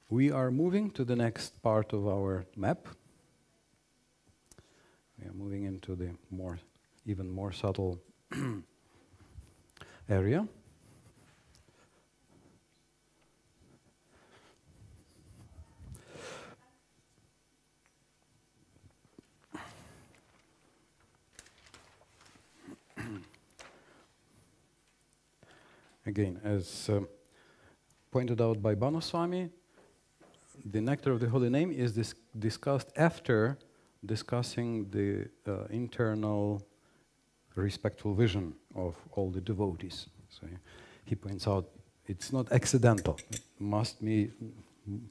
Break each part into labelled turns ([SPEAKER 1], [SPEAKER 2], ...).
[SPEAKER 1] We are moving to the next part of our map. We are moving into the even more subtle area. Again, as pointed out by Banaswami, the nectar of the holy name is discussed after discussing the internal respectful vision of all the devotees. So he points out it's not accidental. It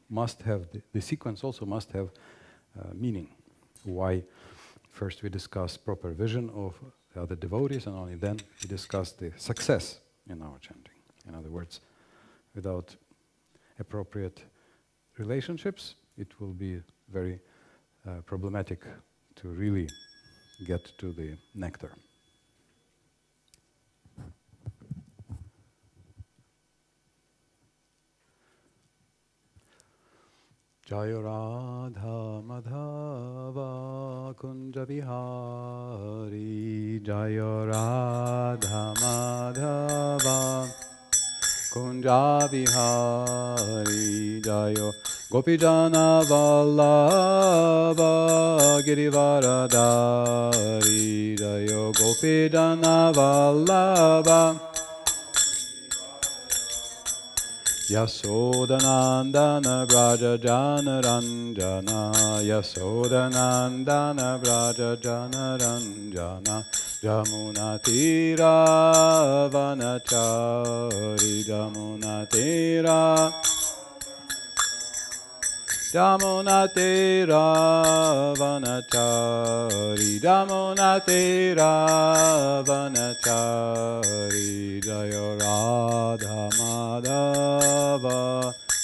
[SPEAKER 1] must have the sequence also must have meaning. Why first we discuss proper vision of the other devotees, and only then we discuss the success in our chanting. In other words, without appropriate relationships, it will be very problematic to really get to the nectar. Jaya Radha Madhava Kunja Vihari, Jaya Radha Madhava Kunja Vihari, Jaya Gopijana Vallabha Girivaradari, Jaya Gopijana Vallabha Yasodanandana Braja Jana Ranjana, Yasodanandana Braja Jana Ranjana, Jamuna Tira Vanachari, Jamuna Tira Jamuna Tira Vanachari, Jamuna Tira Vanachari, Jaya Radha Madhava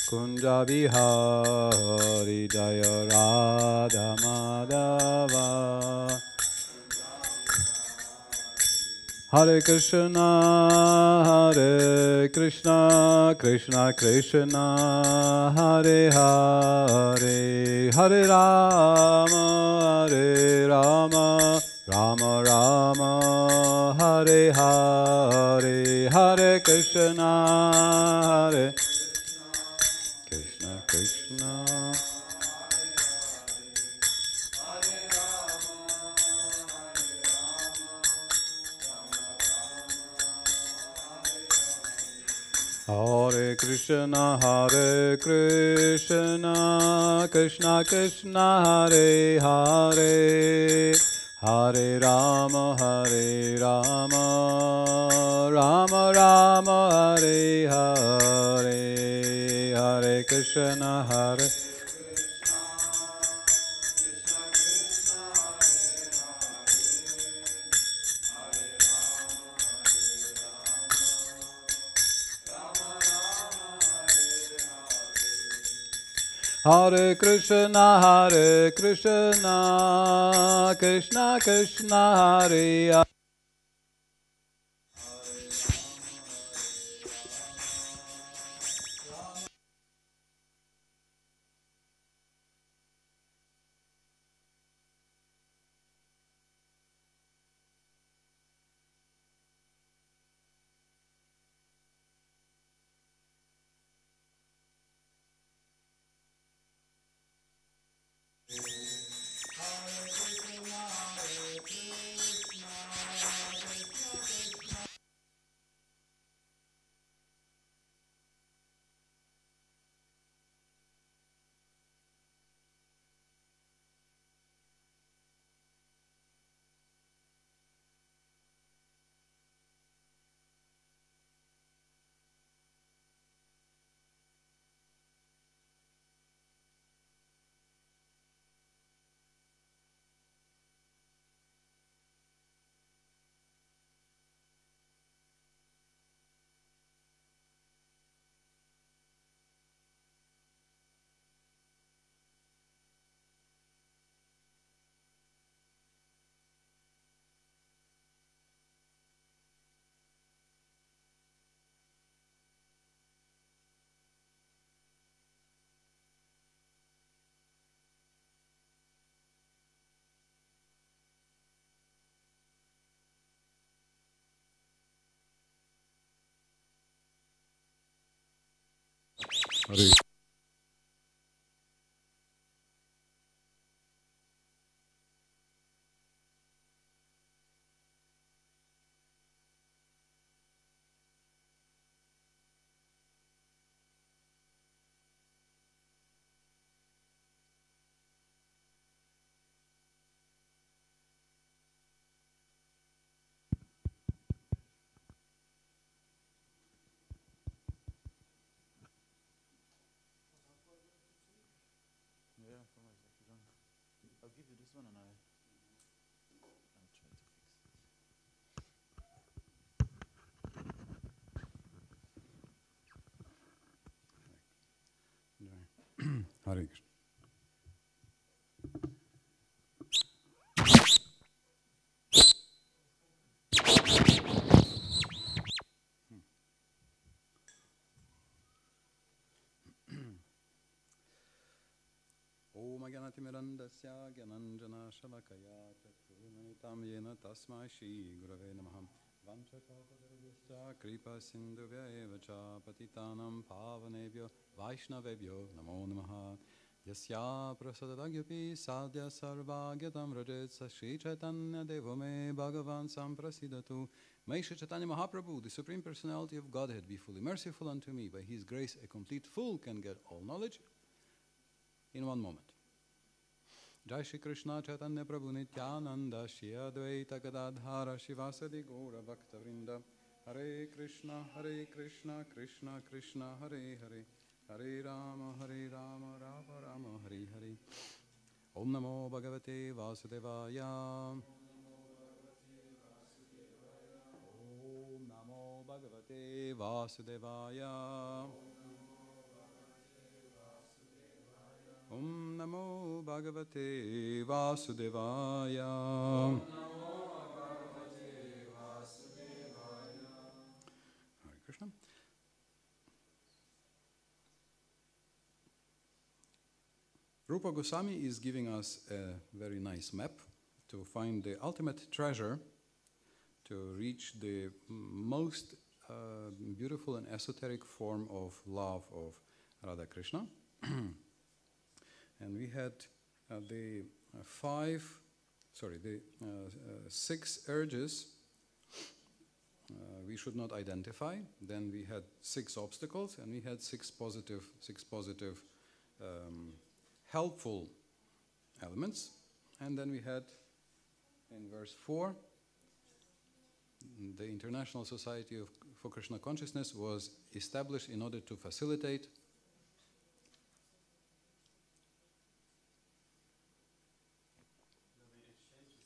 [SPEAKER 1] Kunja Vihari, Jaya Radha Madhava. Hare Krishna, Krishna Krishna, Hare Hare, Hare Rama, Rama Rama, Hare Hare, Hare Krishna, Krishna Krishna. Hare Krishna, Krishna Krishna, Hare Hare, Hare Rama, Rama Rama, Hare Hare, Hare Krishna, Hare Krishna, Krishna Krishna, Hare Hare. Hare.
[SPEAKER 2] Yeah, for myself. You don't. I'll give you this one and I'll try to fix it.
[SPEAKER 1] Hare Krishna. Om Agyanatimirandasya Gyananjana Shalakaya Chaturunitam Yena Tasmai Shri Gurave Namaham Vanchakapadarabhyascha Kripa Sindhuvya Evacha Patitanam Pavanebhyo Vaishnavebhyo Namo Namaha Yasya Prasadadagyapi Sadhya Sarvagyatam Rajet Sashri Chaitanya Devame Bhagavan Samprasidatu. May Shri Chaitanya Mahaprabhu, the Supreme Personality of Godhead, be fully merciful unto me. By His grace, a complete fool can get all knowledge in one moment. Jai Shri Krishna Chaitanya Prabhu Nityananda Shri Advaita Gadadhara Shivasadi Gaura Bhakta Vrinda Hare Krishna Krishna Krishna Hare Hare Hare Rama Rama Rama Hare Hare. Om Namo Bhagavate Vasudevaya. Om Namo Bhagavate Vasudevaya. Om Namo Bhagavate Vasudevaya. Om Namo Bhagavate Vasudevaya. Hare Krishna. Rupa Goswami is giving us a very nice map to find the ultimate treasure, to reach the most beautiful and esoteric form of love of Radha Krishna. And we had the 6 urges we should not identify. Then we had 6 obstacles, and we had 6 positive helpful elements. And then we had, in verse 4, the International Society for Krishna Consciousness was established in order to facilitate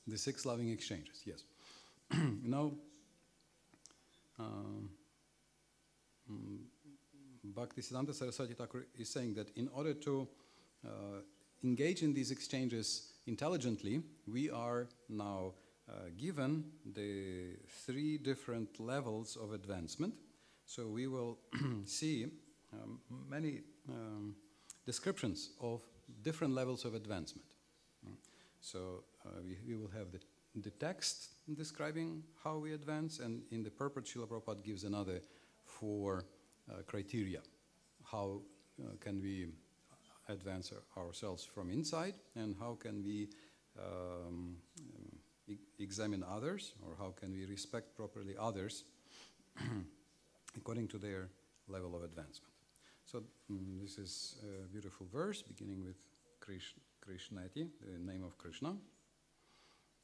[SPEAKER 1] the 6 loving exchanges, yes. Now, Bhaktisiddhanta Saraswati Thakur is saying that in order to engage in these exchanges intelligently, we are now given the 3 different levels of advancement. So we will see many descriptions of different levels of advancement. So we will have the text describing how we advance, and in the purport, Srila Prabhupada gives another 4 criteria. How can we advance ourselves from inside, and how can we examine others, or how can we respect properly others according to their level of advancement. So this is a beautiful verse beginning with Krishnati, the name of Krishna.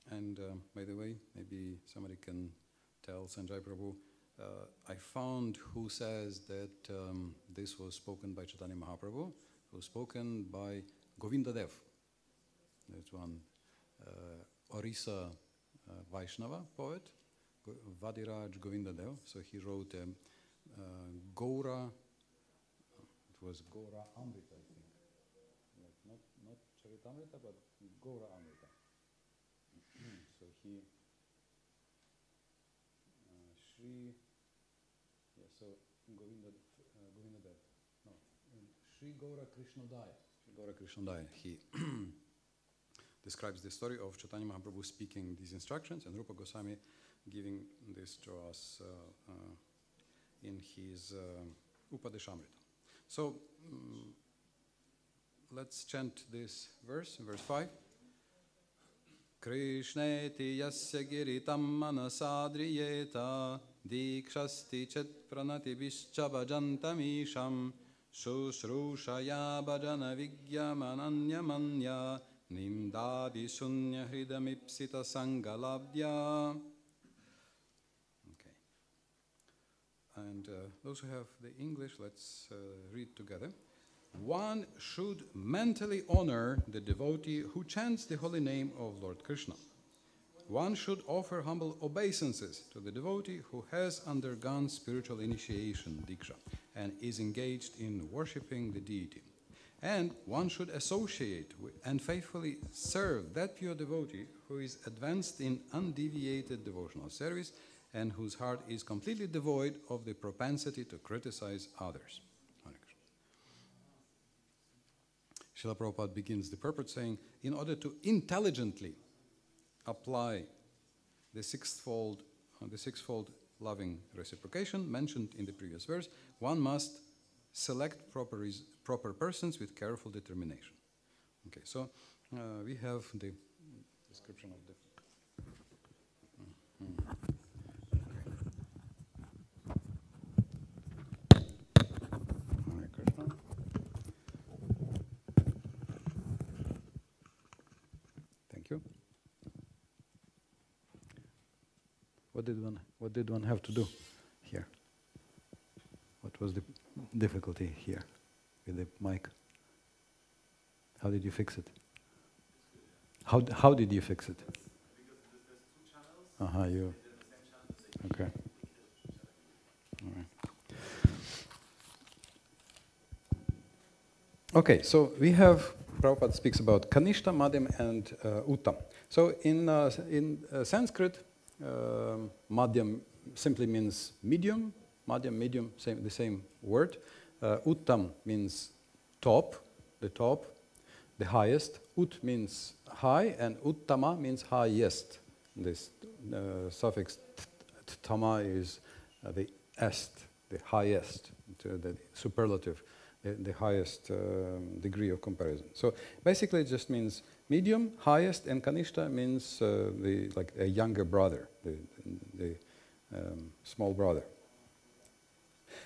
[SPEAKER 1] And by the way, maybe somebody can tell Sanjay Prabhu, I found who says that this was spoken by Chaitanya Mahaprabhu. It was spoken by Govinda Dev. That's one Orissa Vaishnava poet, Vadiraj Govinda Dev. So he wrote Gaura, it was Gaura Amrita, I think. Like not Charitamrita, but Gaura Amrita. So he, Govinda Dev. No, Sri Gaura Krishnodaya. He describes the story of Chaitanya Mahaprabhu speaking these instructions, and Rupa Goswami giving this to us in his Upadeshamrita. So let's chant this verse 5. Krishneti yasya giritam manasadriyeta dikshasti chet pranati vischa bhajantamisham shusrushaya bhajana vigyamananyamanya nimdadi sunya hridamipsita sangalabdya. Okay. And those who have the English, let's read together. One should mentally honor the devotee who chants the holy name of Lord Krishna. One should offer humble obeisances to the devotee who has undergone spiritual initiation, Diksha, and is engaged in worshipping the deity. And one should associate and faithfully serve that pure devotee who is advanced in undeviated devotional service and whose heart is completely devoid of the propensity to criticize others. Srila Prabhupada begins the purport saying, in order to intelligently apply the sixfold loving reciprocation mentioned in the previous verse, one must select proper persons with careful determination. Okay, so we have the description of the... Hare Krishna. Thank you. What did one have to do here? What was the difficulty here with the mic? How did you fix it? How did you fix it?
[SPEAKER 2] Because there's 2 channels.
[SPEAKER 1] You.
[SPEAKER 2] The same channel.
[SPEAKER 1] Okay. All right. Okay, so we have, Prabhupada speaks about Kanishta, Madhyam, and Uttam. So in Sanskrit, Madhyam simply means medium, Madhyam, medium, the same word. Uttam means top, the highest. Ut means high, and Uttama means highest. This suffix tama is the est, the highest, the superlative, the highest degree of comparison. So basically it just means medium, highest, and Kanishta means like a younger brother, the small brother.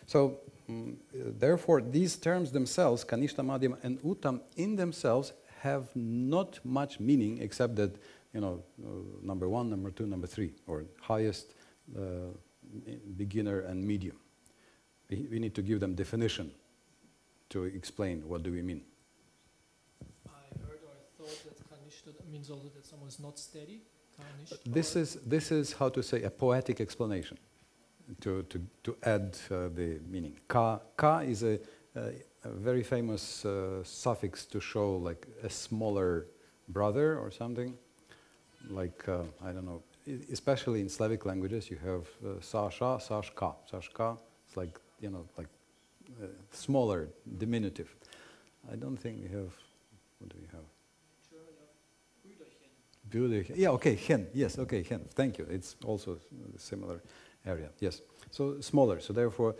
[SPEAKER 1] So therefore these terms themselves, Kanishta, Madhyam, and Uttam, in themselves have not much meaning except that, number 1, number 2, number 3, or highest, beginner, and medium. We need to give them definition to explain what do we mean.
[SPEAKER 3] I heard or thought that Kanishta means also that someone is not steady.
[SPEAKER 1] This is how to say a poetic explanation to add the meaning. Ka is a very famous suffix to show like a smaller brother or something. Like I don't know. Especially in Slavic languages, you have Sasha, Sashka. Sashka is like smaller, diminutive. I don't think we have. What do we have? Brüderchen. Yeah, okay, hen. Yes, okay, hen. Thank you. It's also a similar area. Yes. So smaller. So therefore,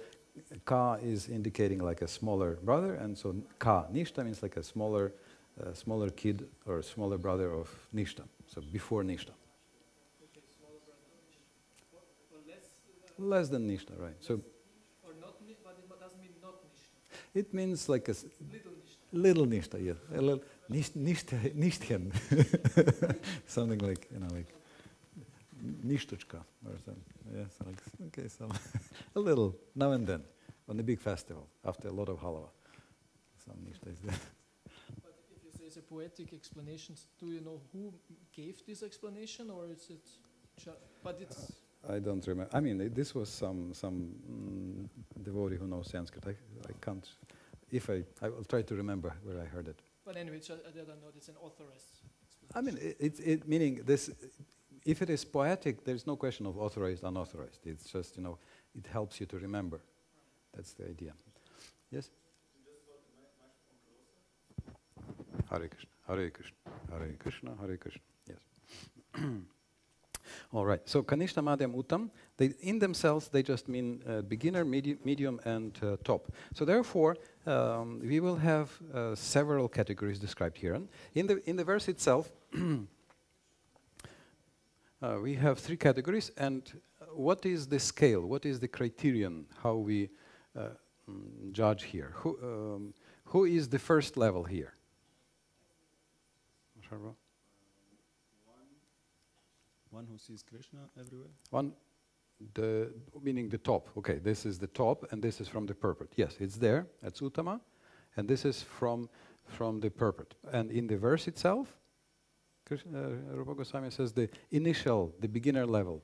[SPEAKER 1] ka is indicating like a smaller brother, and so ka nishta means like a smaller kid or smaller brother of nishta. So before nishta.
[SPEAKER 3] Okay, smaller brother. Or
[SPEAKER 1] less than nishta, right? So.
[SPEAKER 3] Or not, but it doesn't mean not nishta.
[SPEAKER 1] It means like a
[SPEAKER 3] Little nishta.
[SPEAKER 1] little nishta, yes. A little nishtchen. Something like, like nishtuchka or something. Yes, okay, so a little, now and then, on a big festival, after a lot of halava. Some nishta is there.
[SPEAKER 3] But if you say it's a poetic explanation, do you know who gave this explanation, or is it but it's...
[SPEAKER 1] I don't remember. I mean, this was some devotee who knows Sanskrit. I can't... I will try to remember where I heard it.
[SPEAKER 3] But anyway, I don't know, it's an authorized explanation.
[SPEAKER 1] I mean, it meaning this, if it is poetic, there's no question of authorized, unauthorized. It's just, it helps you to remember. That's the idea. Yes? Hare Krishna, Hare Krishna, Hare Krishna, Hare Krishna. Yes. All right. So Kanishta, Madhyam, Uttam, they in themselves they just mean beginner, medium, and top. So therefore, we will have several categories described here. And in the verse itself, we have 3 categories. And what is the scale? What is the criterion? How we judge here? Who is the first level here? Sharma?
[SPEAKER 2] One who sees Krishna everywhere.
[SPEAKER 1] One, meaning the top. Okay, this is the top, and this is from the purport. Yes, it's there. That's Uttama, and this is from the purport. And in the verse itself, Rupa Goswami says the initial, the beginner level,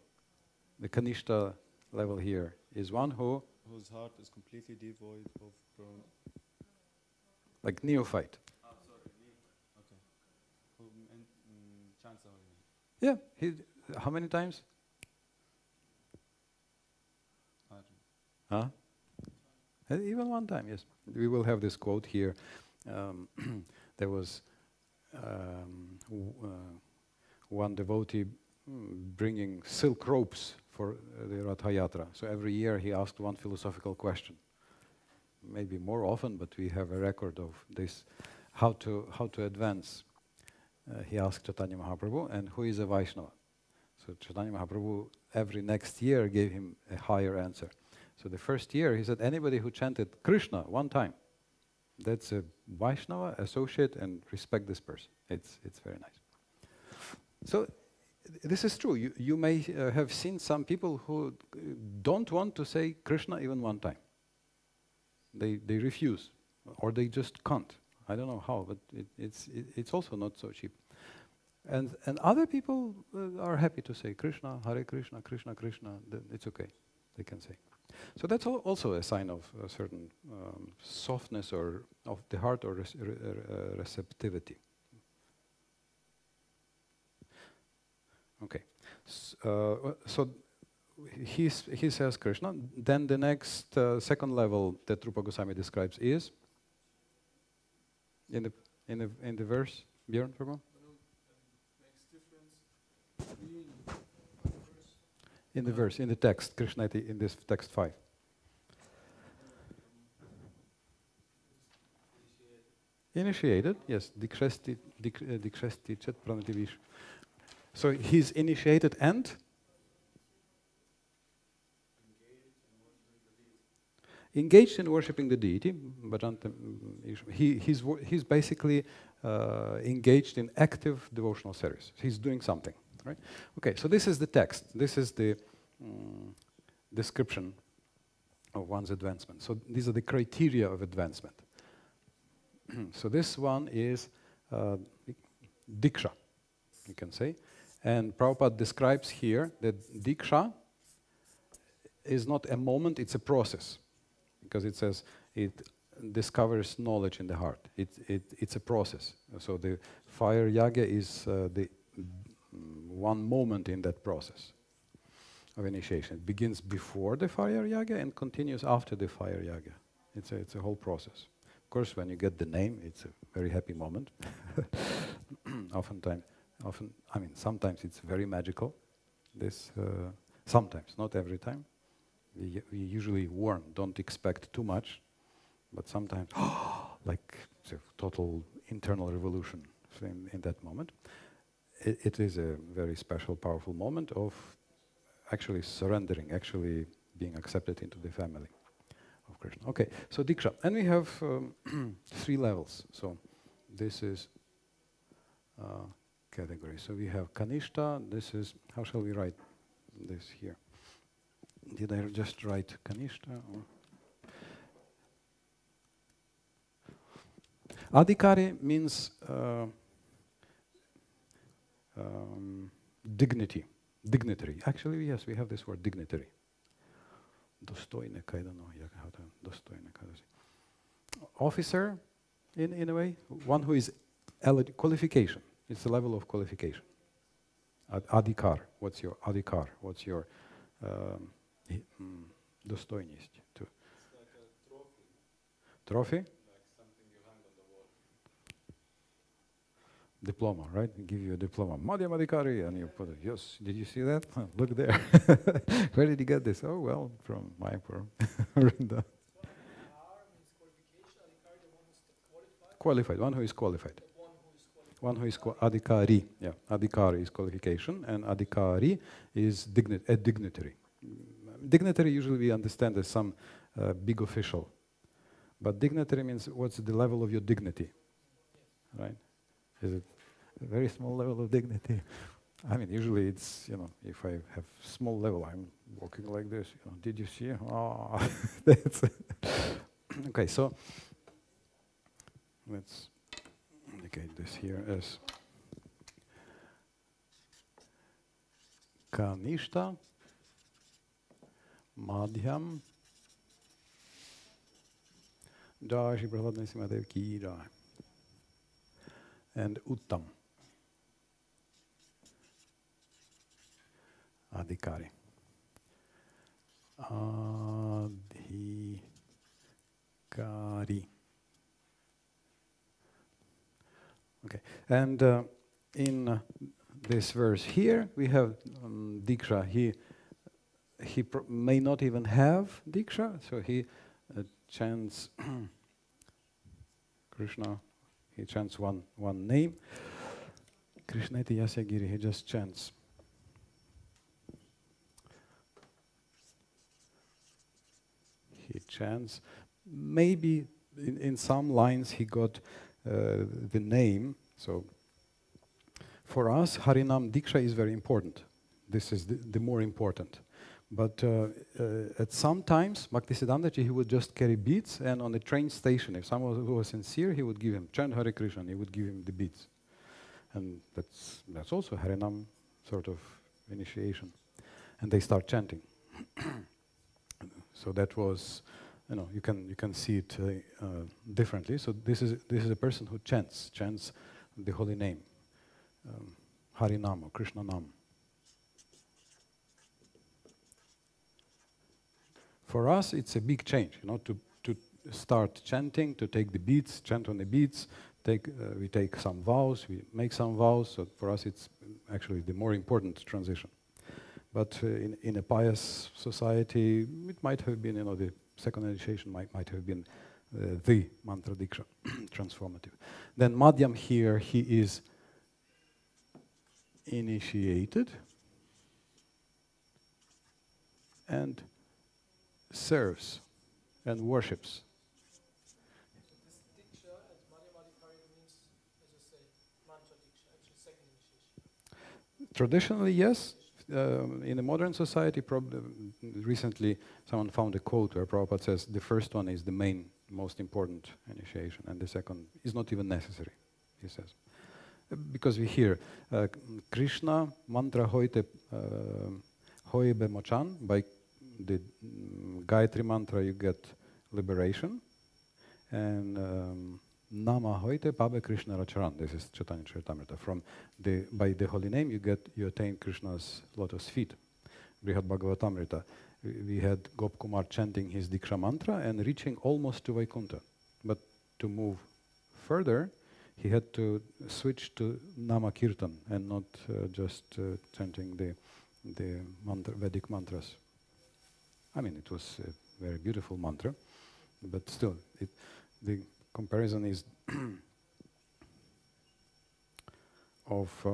[SPEAKER 1] the Kanishta level here is one
[SPEAKER 2] whose heart is completely devoid of
[SPEAKER 1] like neophyte.
[SPEAKER 2] Okay. Who chants the holy name.
[SPEAKER 1] Yeah. How many times? Huh? Even one time, yes. We will have this quote here. There was one devotee bringing silk ropes for the Ratha Yatra. So every year he asked one philosophical question. Maybe more often, but we have a record of this. How to advance? He asked Chaitanya Mahaprabhu, and who is a Vaishnava? So Chaitanya Mahaprabhu every next year gave him a higher answer. So the first year he said, anybody who chanted Krishna one time, that's a Vaishnava, associate, and respect this person. It's very nice. So this is true. You may have seen some people who don't want to say Krishna even one time. They refuse, or they just can't. I don't know how, but it's also not so cheap. And other people are happy to say Krishna, Hare Krishna, Krishna Krishna. It's okay, they can say. So that's also a sign of a certain softness or of the heart or receptivity. Okay, so he says Krishna. Then the next second level that Rupa Goswami describes is in the verse. Björn, Prabhu? In the verse, in the text, Krishna in this text 5. Initiated, yes. Dikshesti chet pranativish. So he's initiated and engaged in worshipping the deity. He's basically engaged in active devotional service. He's doing something. Right? Okay, so this is the text. This is the description of one's advancement. So these are the criteria of advancement. So this one is Diksha, you can say. And Prabhupada describes here that Diksha is not a moment, it's a process. Because it says it discovers knowledge in the heart. It's a process. So the fire yaga is the one moment in that process of initiation. It begins before the fire yaga and continues after the fire yaga. It's a whole process. Of course, when you get the name, it's a very happy moment. Sometimes it's very magical. Sometimes, not every time. We usually warn, don't expect too much, but sometimes, like it's a total internal revolution in that moment. It is a very special, powerful moment of actually surrendering, actually being accepted into the family of Krishna. Okay, so Diksha. And we have 3 levels. So this is category. So we have Kanishta. This is, how shall we write this here? Did I just write Kanishta? Or? Adhikari means dignitary. Actually, yes, we have this word, dignitary. Dostojnik, I don't know how to, dostojnik, how to say. Officer, in a way, one who is qualification. It's the level of qualification. Adhikar, what's your adhikar? What's your dostojnost?
[SPEAKER 2] It's like a trophy.
[SPEAKER 1] Trophy?
[SPEAKER 2] Like something you hang on the wall.
[SPEAKER 1] diploma, right? They give you a diploma, Madhya Madhikari, and you put it, yes, did you see that? Look there. Where did you get this? Oh, well, from Mayapur. Vrinda. Qualified, one who is qualified. One who is adhikari, yeah, adhikari is qualification, and adhikari is a dignitary. Dignitary usually we understand as some big official, but dignitary means what's the level of your dignity, right? Is it a very small level of dignity? I mean, usually it's, if I have small level, I'm walking like this. Did you see? Oh, that's okay. So let's indicate this here as Kanishta, Madhyam, Jai Shri Prahlad Nrsimhadev Ki Jai, and Uttam, Adhikari. Adhikari. Okay, and in this verse here, we have Diksha. He may not even have Diksha, so he chants Krishna. He chants one name. Krishneti Yasagiri. He just chants. He chants. Maybe in some lines he got the name. So for us, Harinam Diksha is very important. This is the more important. But at some times, Bhaktisiddhantaji, he would just carry beads, and on the train station, if someone who was sincere, he would give him chant Hare Krishna, he would give him the beads. And that's also Harinam sort of initiation. And they start chanting. So that was, you can see it differently. So this is a person who chants the holy name, Harinam or Krishna Nam. For us, it's a big change, to start chanting, to take the beads, chant on the beads. We take some vows, we make some vows. So for us, it's actually the more important transition. But in a pious society, it might have been, the second initiation might have been the mantra diksha, transformative. Then Madhyam here, he is initiated and serves and worships.
[SPEAKER 3] This diksha at Madhya Madhikari means, as you say, mantra diksha, actually second initiation.
[SPEAKER 1] Traditionally, yes. In a modern society, recently someone found a quote where Prabhupada says the first one is the most important initiation, and the second is not even necessary, he says. Because we hear Krishna mantra hoite hoibe mochan, by the Gayatri mantra you get liberation, and Nama hoite pabe Krishna racharan. This is Chaitanya Charitamrita. By the holy name you attain Krishna's lotus feet. Brihad Bhagavatamrita. We had Gop Kumar chanting his Diksha mantra and reaching almost to Vaikuntha. But to move further, he had to switch to Nama Kirtan and not just chanting the Vedic mantras. I mean, it was a very beautiful mantra, but still, the comparison is of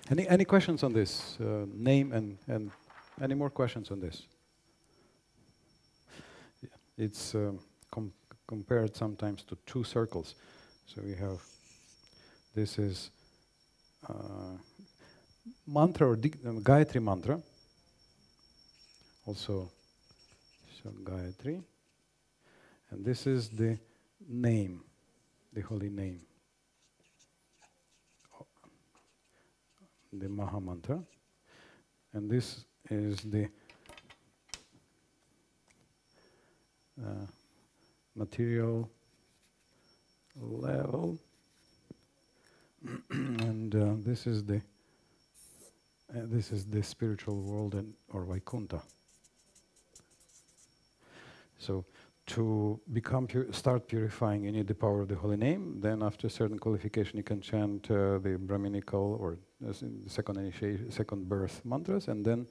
[SPEAKER 1] any questions on this name and any more questions on this? Yeah, it's compared sometimes to two circles. So we have this is mantra or Gayatri mantra. Also, so Gayatri, and this is the name, the holy name, the Maha Mantra, and this is the material level, and this is the spiritual world or Vaikuntha. So to start purifying, you need the power of the holy name. Then, after a certain qualification, you can chant the Brahminical or second birth mantras, and then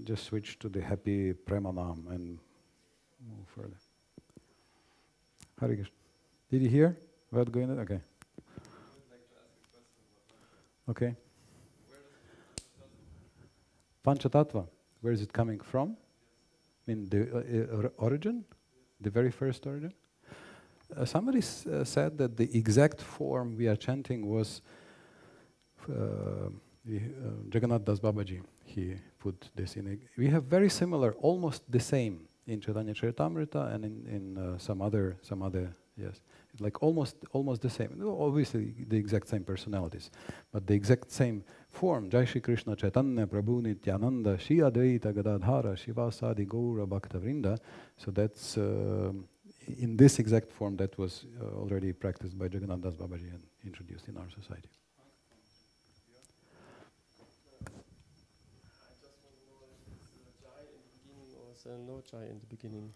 [SPEAKER 1] just switch to the happy Premanam and move further. Hare Krishna. Did you hear what's going on? Okay. Okay. Panchatattva. Where is it coming from? In the origin? The very first origin? Somebody said that the exact form we are chanting was Jagannath Das Babaji. He put this in. We have very similar, almost the same in Chaitanya Charitamrita and in some other, yes, like almost the same. No, obviously the exact same personalities, but the exact same form. Jai Shri Krishna Chaitanya Prabhu Nityananda Shri Advaita Gadadhara Shivasadi Gaura Bhakta Vrinda. So that's in this exact form that was already practiced by Jagannath Das Babaji and introduced in our society.
[SPEAKER 4] No Jai in the beginning.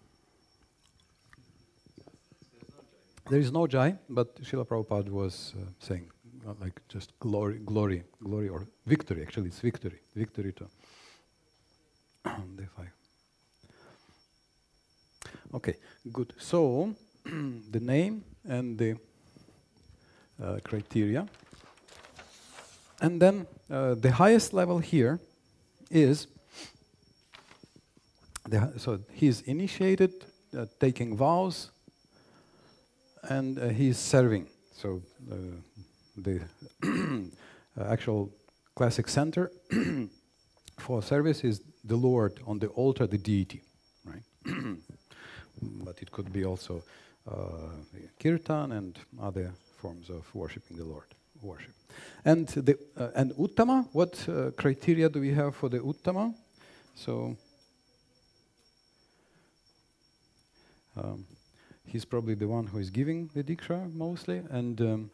[SPEAKER 1] There is no Jai, but Srila Prabhupada was saying like just glory or victory. Actually, it's victory to the five. Okay, good. So the name and the criteria, and then the highest level here is. So he's initiated, taking vows, and he's serving. So the actual classic center for service is the Lord on the altar, the deity, right? But it could be also kirtan and other forms of worshiping the Lord. Worship. And Uttama. What criteria do we have for the Uttama? So. He's probably the one who is giving the Diksha mostly. And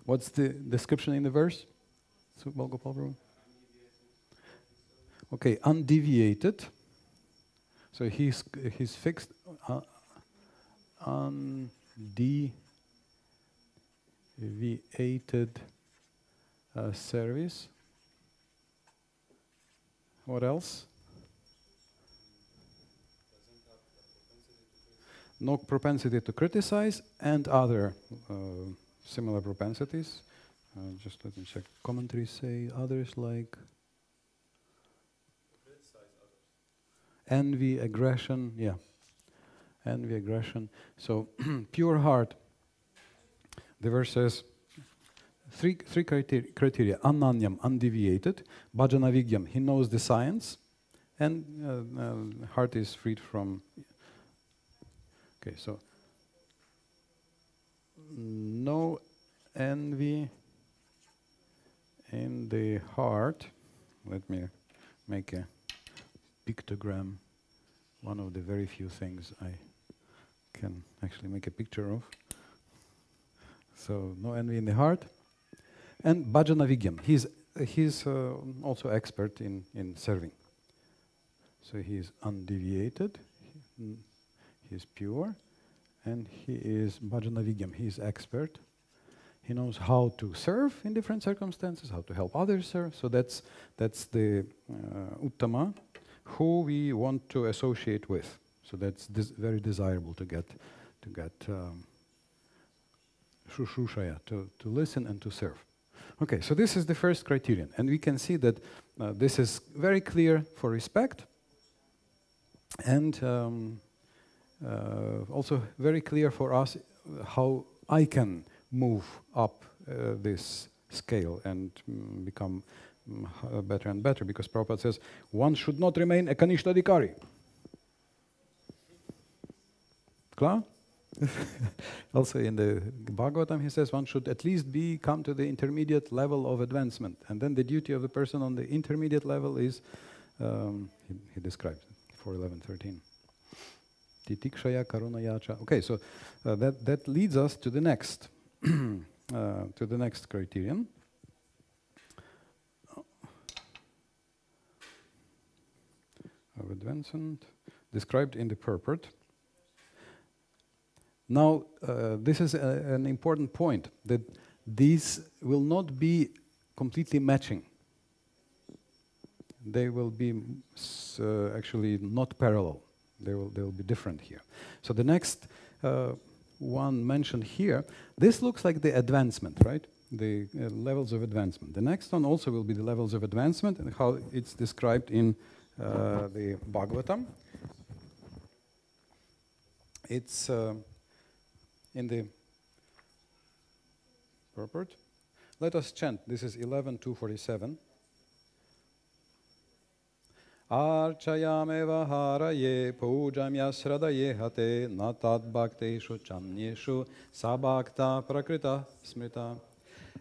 [SPEAKER 1] what's the description in the verse? Okay, undeviated. So he's fixed undeviated service. What else? No propensity to criticize and other similar propensities. Just let me check. Commentaries say others like envy, aggression. Yeah, envy, aggression. So pure heart. The verse says three criteria: ananyam, undeviated; bhajana vigyam, he knows the science, and heart is freed from. Okay, so no envy in the heart. Let me make a pictogram. One of the very few things I can actually make a picture of. So no envy in the heart. And bhajana vigyam. He's also expert in serving. So he is undeviated. He is pure, and he is bhajana vigyam. He is expert. He knows how to serve in different circumstances, how to help others serve. So that's the uttama, who we want to associate with. So that's very desirable to get shushushaya, to listen and to serve. Okay, so this is the first criterion, and we can see that this is very clear for respect, and also very clear for us how I can move up this scale and become better and better, because Prabhupada says one should not remain a kanishtadikari. Klar? Also in the Bhagavatam he says one should at least come to the intermediate level of advancement, and then the duty of the person on the intermediate level is he describes it, 4.11.13. Titikshaya karunayacha. Okay, so that leads us to the next criterion. Of advancement, described in the purport. Now, this is an important point, that these will not be completely matching. They will be actually not parallel. They will be different here. So the next one mentioned here, this looks like the advancement, right? The levels of advancement. The next one also will be the levels of advancement and how it's described in the Bhagavatam. It's in the purport. Let us chant. This is 11.247. Archayameva haraye pujamya sradaye hate natad bhakteshu chamnyeshu sabhakta prakrita smrita.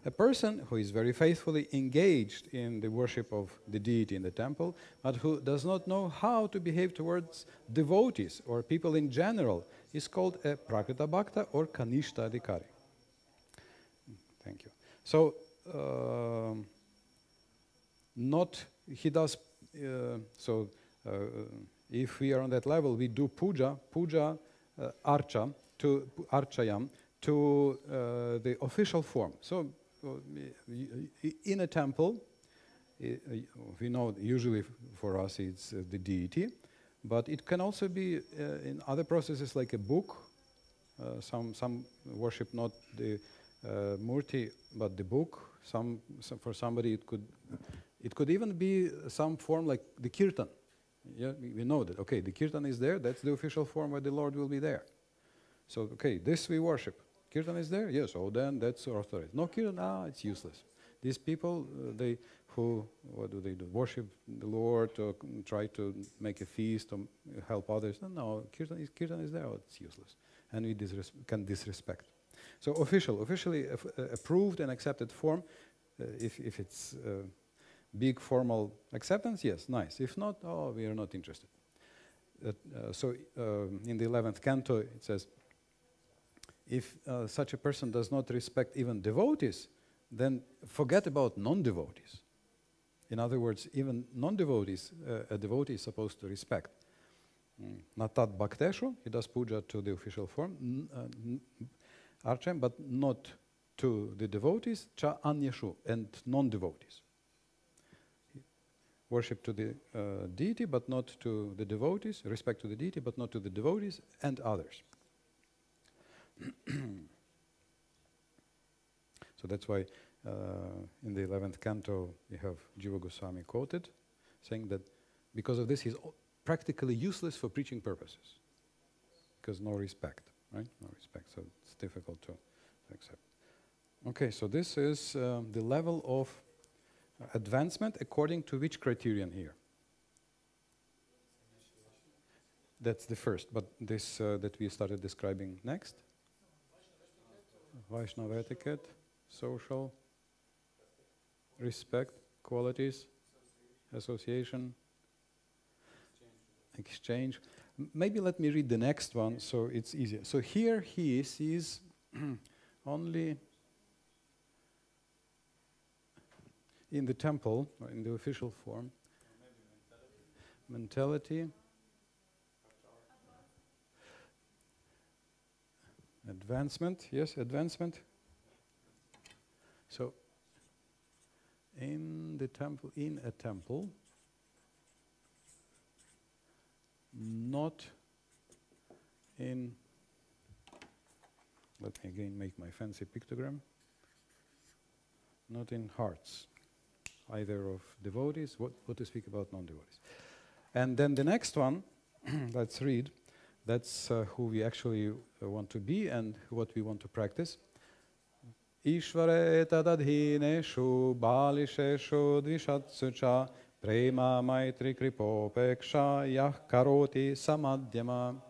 [SPEAKER 1] A person who is very faithfully engaged in the worship of the deity in the temple, but who does not know how to behave towards devotees or people in general, is called a prakrita bhakta or kanishta adhikari. Thank you. So, if we are on that level, we do archayam to the official form. So, in a temple, we know usually for us it's the deity, but it can also be in other processes like a book. Some worship not the murti but the book. For somebody it could even be some form like the kirtan. Yeah, we know that. Okay, the kirtan is there. That's the official form where the Lord will be there. So okay, this we worship. Kirtan is there? Yes. Oh, then that's authorized. No kirtan? It's useless. These people, what do they do? Worship the Lord or try to make a feast or help others? No, kirtan is there. Oh, it's useless. And we can disrespect. So officially approved and accepted form, if it's big formal acceptance, yes, nice. If not, we are not interested. In the 11th canto, it says, if such a person does not respect even devotees, then forget about non-devotees. In other words, even non-devotees, a devotee is supposed to respect. Natat bhakteshu, he does puja to the official form, archam, but not to the devotees, cha anyeshu, and non-devotees. Worship to the deity, but not to the devotees, respect to the deity, but not to the devotees and others. So that's why in the 11th canto we have Jiva Goswami quoted, saying that because of this he's practically useless for preaching purposes, because no respect, right? No respect, so it's difficult to accept. Okay, so this is the level of advancement according to which criterion here? That's the first, but this that we started describing next. Vaishnava etiquette, social, respect, qualities, association, exchange. Maybe let me read the next one so it's easier. So here he sees only in the temple, or in the official form, mentality, advancement, yes, advancement. So, in a temple, not in, let me again make my fancy pictogram, not in hearts, either of devotees, what to speak about non-devotees. And then the next one, let's read. That's who we actually want to be and what we want to practice. Ishvare tadadhineshu balisheshu dvishatsu cha prema maitri kripopeksha yah karoti samadhyama.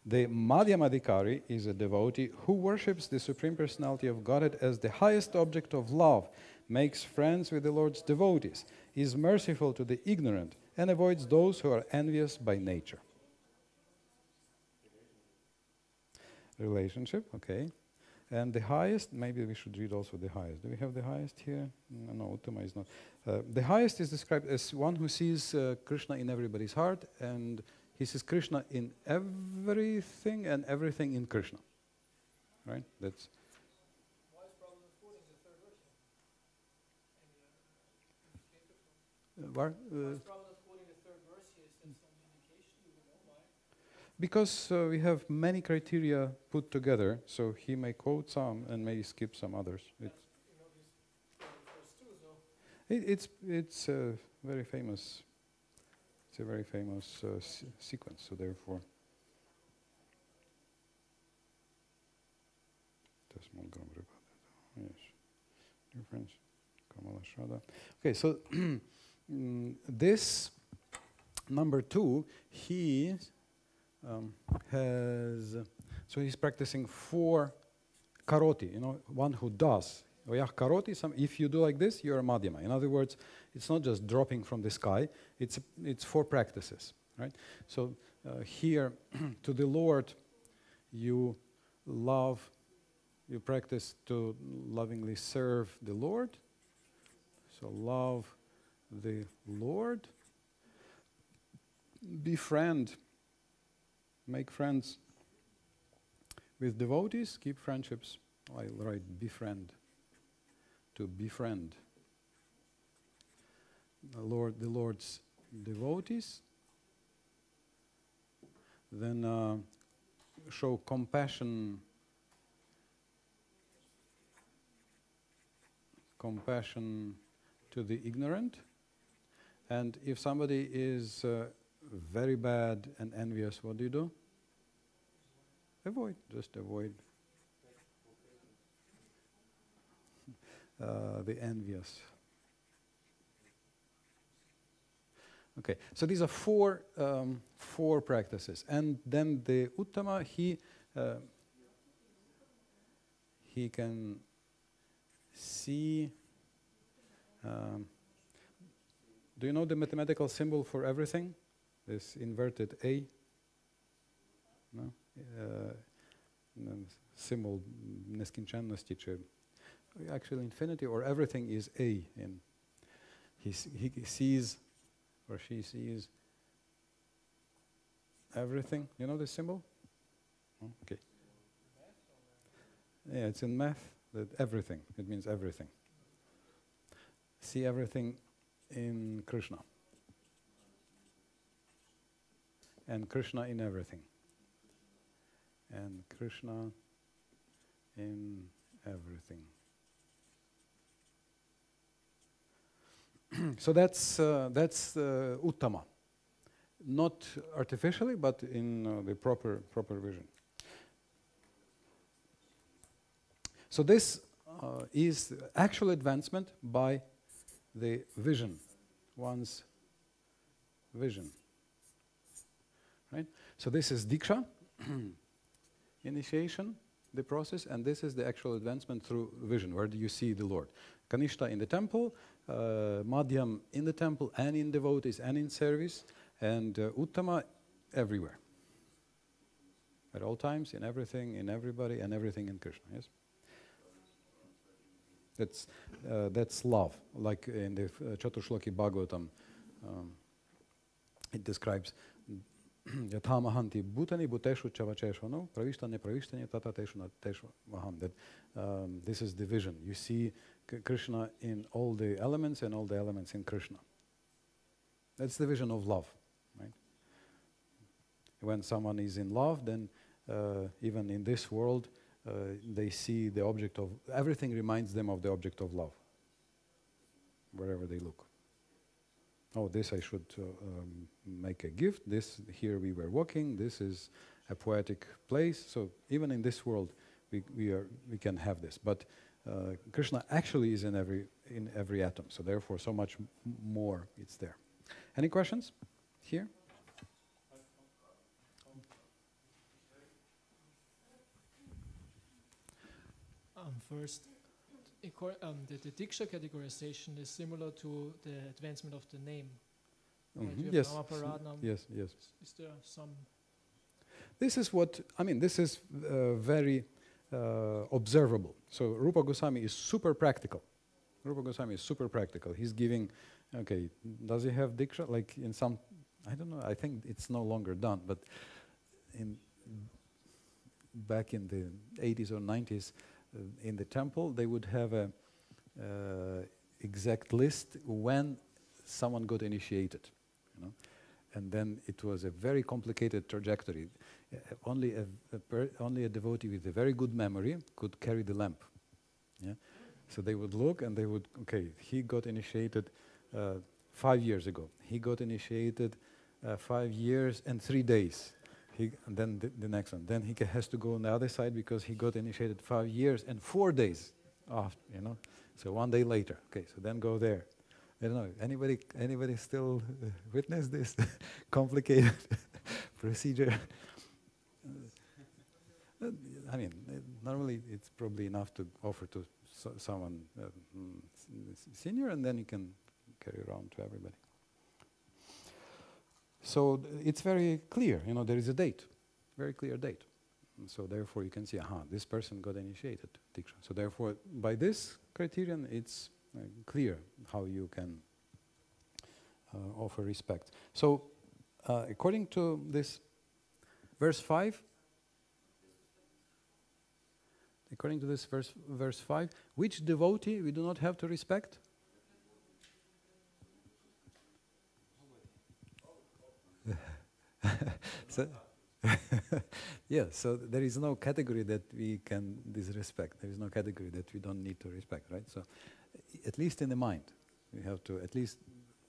[SPEAKER 1] The Madhyamadhikari is a devotee who worships the Supreme Personality of Godhead as the highest object of love, makes friends with the Lord's devotees, is merciful to the ignorant, and avoids those who are envious by nature. Relationship, okay. And the highest, maybe we should read also the highest. Do we have the highest here? No, Uttama is not. The highest is described as one who sees Krishna in everybody's heart, and he sees Krishna in everything and everything in Krishna. right? That's
[SPEAKER 3] Why is Prabhu not quoting the third verse here? Any indicator from?
[SPEAKER 1] where,
[SPEAKER 3] Why is Prabhu not quoting the third verse here? Is that some indication? Do we know why?
[SPEAKER 1] because we have many criteria put together, so he may quote some and may skip some others.
[SPEAKER 3] You know, these first two, so
[SPEAKER 1] It's a very famous. It's a very famous sequence. So therefore, yes, difference. Kamala Shraddha. Okay, so this number 2, he has. So he's practicing 4 karoti. You know, one who does. Oyah karoti. If you do like this, you're a madhyama. In other words, it's not just dropping from the sky. It's 4 practices, right? So here, to the Lord, you love. You practice to lovingly serve the Lord. So love the Lord. Befriend. Make friends with devotees. Keep friendships. I'll write befriend. To befriend the Lord's devotees. Then show compassion to the ignorant. And if somebody is very bad and envious, what do? Avoid. Just avoid the envious. Okay, so these are 4 practices, and then the Uttama, he can see. Do you know the mathematical symbol for everything? This inverted A. No, symbol neskinčannosti. Actually, infinity or everything is A. In he sees or she sees everything. You know this symbol? Oh, okay. Yeah, it's in math. That everything. It means everything. See everything in Krishna. And Krishna in everything. And Krishna in everything. So that's Uttama. Not artificially, but in the proper vision. So this is actual advancement by the vision, one's vision. Right? So this is Diksha, initiation, the process, and this is the actual advancement through vision. Where do you see the Lord? Kanishta in the temple, Madhyam in the temple and in devotees and in service, and Uttama everywhere. At all times, in everything, in everybody, and everything in Krishna. Yes. That's love. Like in the Chaturshloki Bhagavatam, it describes Yathamahanti bhutani bhuteshu chavacheshvano pravishtane pravishtane tatateshu nateshu maham. That this is the vision. You see Krishna in all the elements and all the elements in Krishna. That's the vision of love, right? When someone is in love, then even in this world, they see the object of, everything reminds them of the object of love, wherever they look. Oh, this I should make a gift, this, here we were walking, this is a poetic place, so even in this world we can have this. But Krishna actually is in every atom, so therefore so much more it's there. Any questions here?
[SPEAKER 3] First, the Diksha categorization is similar to the advancement of the name. Right? You have
[SPEAKER 1] Yes.
[SPEAKER 3] Namaparadnam.
[SPEAKER 1] Yes.
[SPEAKER 3] Is there some?
[SPEAKER 1] This is what, I mean, this is very observable. So Rupa Goswami is super practical. He's giving, okay, does he have Diksha? Like in some, I don't know, I think it's no longer done, but in back in the 80s or 90s, in the temple, they would have a exact list when someone got initiated, you know, and then it was a very complicated trajectory. Only a devotee with a very good memory could carry the lamp. Yeah, so they would look and they would, okay, he got initiated 5 years ago. He got initiated 5 years and 3 days. And then the next one. Then he has to go on the other side because he got initiated 5 years and 4 days after, you know. So 1 day later. Okay, so then go there. I don't know. Anybody still witness this complicated procedure? I mean, normally it's probably enough to offer to someone senior, and then you can carry around to everybody. So it's very clear, you know, there is a date, very clear date. And so therefore you can see, this person got initiated, Diksha. So therefore, by this criterion, it's clear how you can offer respect. So according to this verse 5, according to this verse 5, which devotee we do not have to respect? So yeah, so there is no category that we can disrespect. There is no category that we don't need to respect, right? So at least in the mind, we have to, at least,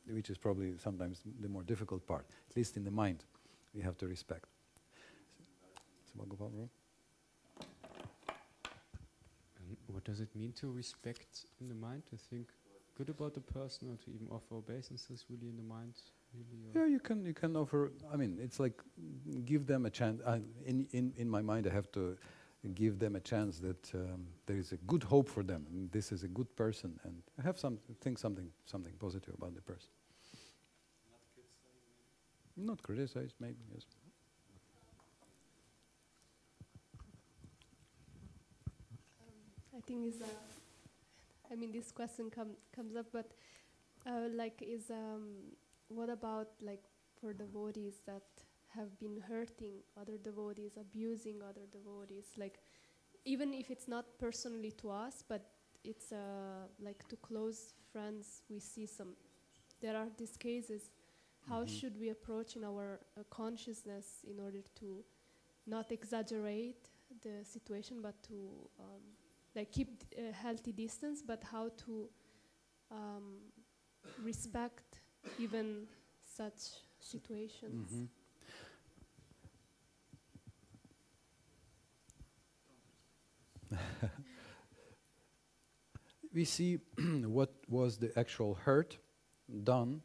[SPEAKER 1] which is probably sometimes the more difficult part, at least in the mind, we have to respect.
[SPEAKER 5] What does it mean to respect in the mind? To think good about the person, or to even offer obeisances really in the mind? Really,
[SPEAKER 1] yeah, you can offer. I mean, it's like give them a chance. In my mind, I have to give them a chance that there is a good hope for them. And this is a good person, and I have think something positive about the person. Not criticize, maybe yes.
[SPEAKER 6] I think is I mean, this question comes up, but what about like for devotees that have been hurting other devotees, abusing other devotees, like even if it's not personally to us, but it's like to close friends, we see there are these cases. How should we approach in our consciousness in order to not exaggerate the situation, but to like keep a healthy distance, but how to respect even such situations?
[SPEAKER 1] We see what was the actual hurt done.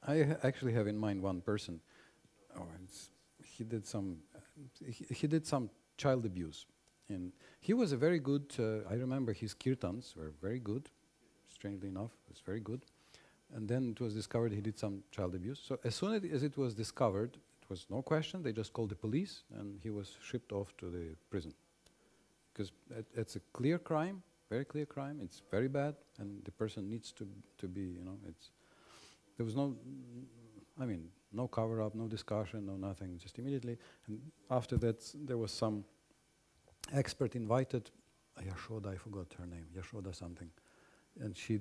[SPEAKER 1] I actually have in mind one person. He did some child abuse, and he was a very good. I remember his kirtans were very good. Strangely enough, it was very good. And then it was discovered he did some child abuse. So as soon as it was discovered, it was no question. They just called the police, and he was shipped off to the prison. Because it's a clear crime, very clear crime. It's very bad, and the person needs to be, you know, there was no, I mean, no cover-up, no discussion, no nothing, just immediately. And after that, there was some expert invited, Yashoda, I forgot her name, Yashoda something. And she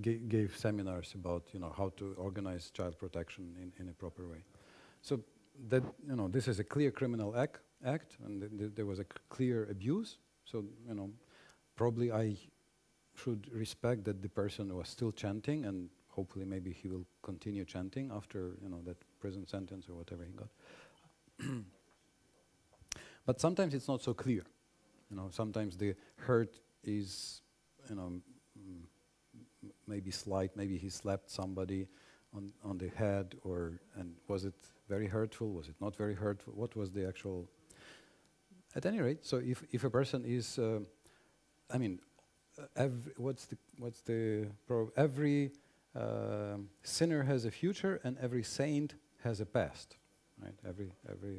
[SPEAKER 1] gave seminars about, you know, how to organize child protection in a proper way. So that, you know, this is a clear criminal act, and there was a clear abuse. So, you know, probably I should respect that the person was still chanting, and hopefully maybe he will continue chanting after, you know, that prison sentence or whatever he got. But sometimes it's not so clear. You know, sometimes the hurt is, you know, maybe slight, maybe he slapped somebody on the head, and was it very hurtful, was it not very hurtful, what was the actual... At any rate, so if a person is, I mean, every sinner has a future and every saint has a past, right? Every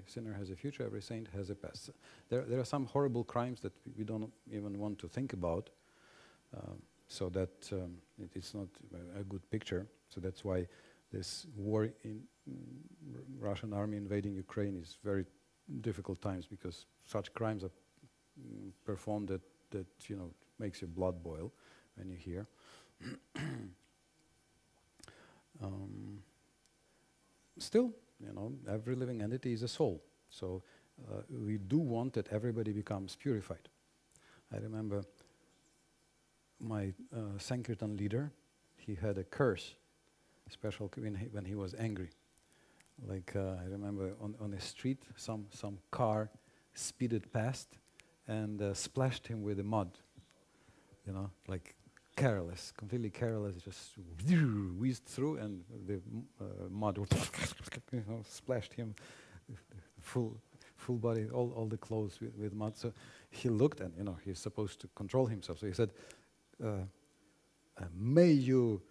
[SPEAKER 1] sinner has a future, every saint has a past. There are some horrible crimes that we don't even want to think about, so that it's not a good picture. So that's why this war in Russian army invading Ukraine is very difficult times because such crimes are performed that makes your blood boil when you hear. Still, every living entity is a soul. So we do want that everybody becomes purified. I remember my Sankirtan leader, he had a curse, special when he was angry. Like I remember on the street, some car speeded past and splashed him with the mud. Like careless, completely careless, just whizzed through, and the mud splashed him, full body, all the clothes with mud. So he looked, and he's supposed to control himself. So he said, "May you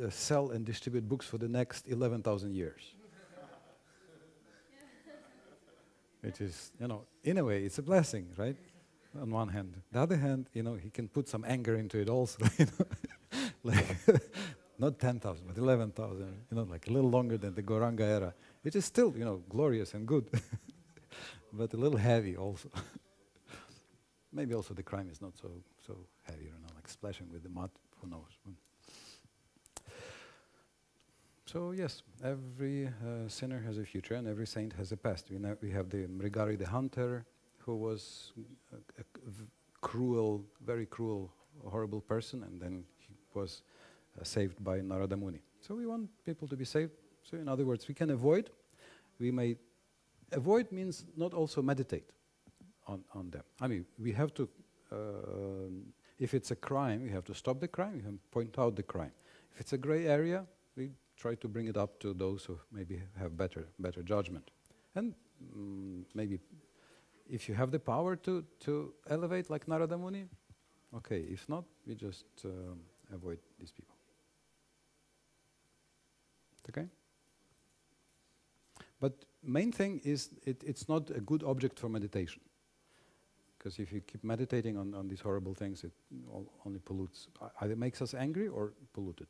[SPEAKER 1] sell and distribute books for the next 11,000 years." Which is, in a way, it's a blessing, right? On one hand. The other hand, he can put some anger into it also. Like, not 10,000, but 11,000, like a little longer than the Gauranga era. Which is still, glorious and good. But a little heavy also. Maybe also the crime is not so heavy, like splashing with the mud, who knows. So yes, every sinner has a future and every saint has a past. We have the Mrigari the hunter, who was a cruel, very cruel, horrible person, and then he was saved by Narada Muni. So we want people to be saved. So in other words, we can avoid. We may avoid means not also meditate on them. I mean, we have to, if it's a crime, we have to stop the crime, we can point out the crime. If it's a gray area, we try to bring it up to those who maybe have better judgment. And maybe if you have the power to elevate like Narada Muni, okay. If not, we just avoid these people. Okay? But main thing is it's not a good object for meditation. Because if you keep meditating on these horrible things, it only pollutes. Either makes us angry or polluted.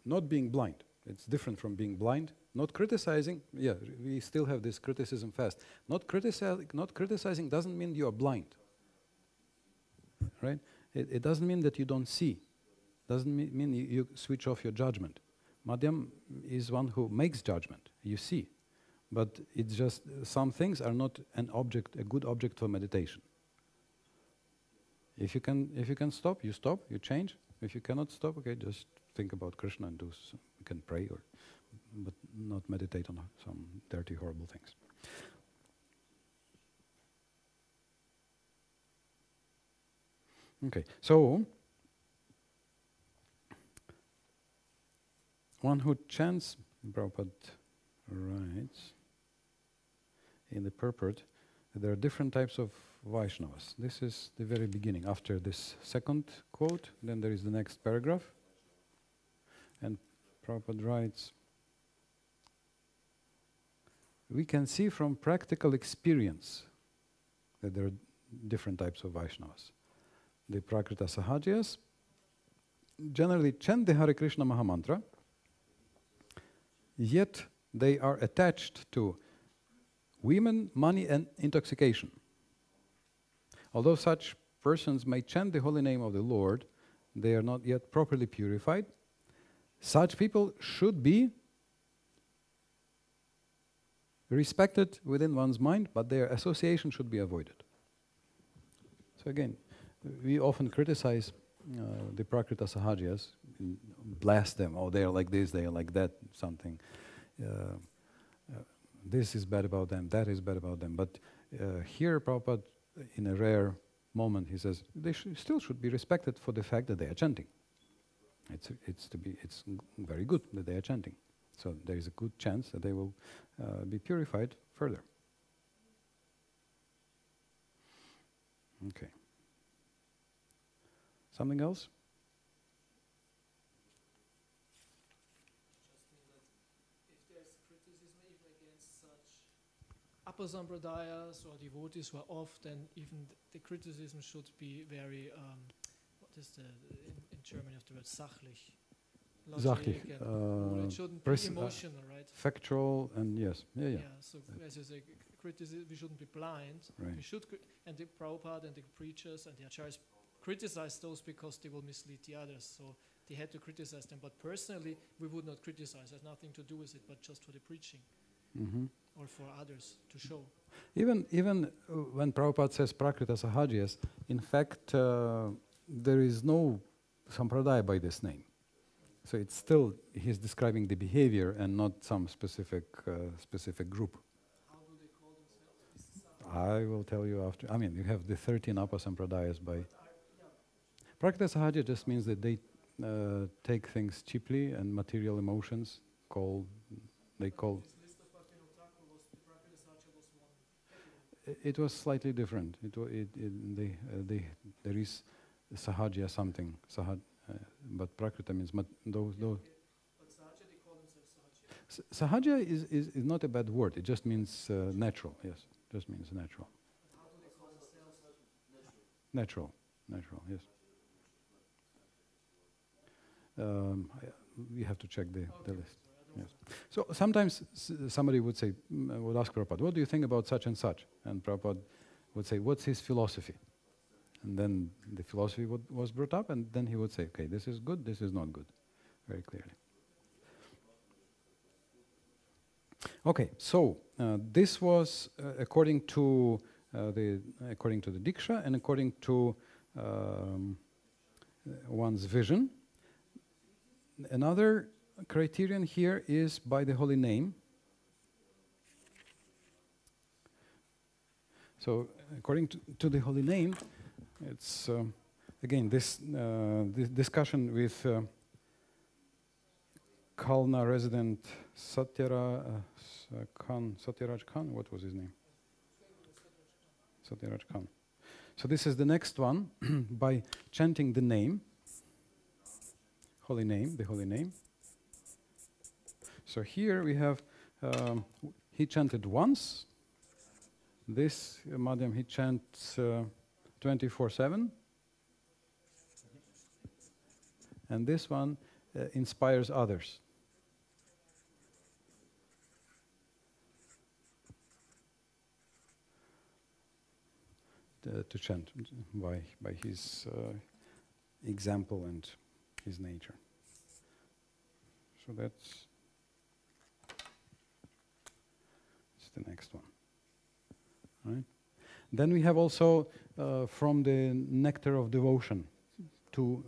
[SPEAKER 1] Not being blind. It's different from being blind. Not criticizing. Yeah, we still have this criticism fast. Not criticizing doesn't mean you are blind. Right? It doesn't mean that you don't see. Doesn't mean you switch off your judgment. Madhyam is one who makes judgment. You see. But it's just some things are not a good object for meditation. If you can stop, you stop, you change. If you cannot stop, okay, just think about Krishna and you can pray, but not meditate on some dirty, horrible things. Okay, so one who chants, Prabhupada writes in the purport, there are different types of Vaishnavas. This is the very beginning. After this second quote, then there is the next paragraph. And Prabhupada writes, we can see from practical experience that there are different types of Vaishnavas. The Prakrita Sahajas generally chant the Hare Krishna Mahamantra, yet they are attached to women, money and intoxication. Although such persons may chant the holy name of the Lord, they are not yet properly purified. Such people should be respected within one's mind, but their association should be avoided. So again, we often criticize the Prakrita Sahajas, blast them, oh they are like this, they are like that, something. This is bad about them, that is bad about them. But here Prabhupada, in a rare moment, he says, they still should be respected for the fact that they are chanting. It's very good that they are chanting. So there is a good chance that they will be purified further. Okay. Something else?
[SPEAKER 3] Upper Sampradayas or devotees who are off, then even the criticism should be very, what is in German of the word, sachlich.
[SPEAKER 1] Sachlich.
[SPEAKER 3] It shouldn't be emotional, right?
[SPEAKER 1] factual and yes, yeah.
[SPEAKER 3] So as you say, we shouldn't be blind.
[SPEAKER 1] Right.
[SPEAKER 3] We should, and the Prabhupada and the preachers and the acharyas criticize those because they will mislead the others. So they had to criticize them. But personally, we would not criticize. There's nothing to do with it, but just for the preaching or for others to show.
[SPEAKER 1] Even when Prabhupada says Prakrita Sahajas, in fact, there is no sampradaya by this name. So it's still, he's describing the behavior and not some specific group.
[SPEAKER 3] How do they call themselves?
[SPEAKER 1] I will tell you after. I mean, you have the 13 Apasampradayas by... Prakrita Sahaja just means that they take things cheaply and material emotions they call... It was slightly different. There is Sahaja something, but Prakrita means those.
[SPEAKER 3] But Sahaja, they call themselves Sahaja.
[SPEAKER 1] Sahaja is not a bad word. It just means natural. Yes, just means natural.
[SPEAKER 3] But how do they call themselves?
[SPEAKER 1] Natural. Yes. We have to check the list. Yes. So sometimes somebody would say, would ask Prabhupada, what do you think about such and such? And Prabhupada would say, what's his philosophy? And then the philosophy was brought up, and then he would say, okay, this is good, this is not good, very clearly. Okay, so this was according to the Diksha and according to one's vision. Another criterion here is by the holy name. So according to the holy name, it's again this discussion with Kalna resident Satyaraj Khan. What was his name? Satyaraj Khan. So this is the next one by chanting the name, holy name, the holy name. So here we have, he chanted once. This Madhyam he chants 24/7. And this one inspires others. To chant by his example and his nature. So that's the next one. Right? Then we have also from the Nectar of Devotion two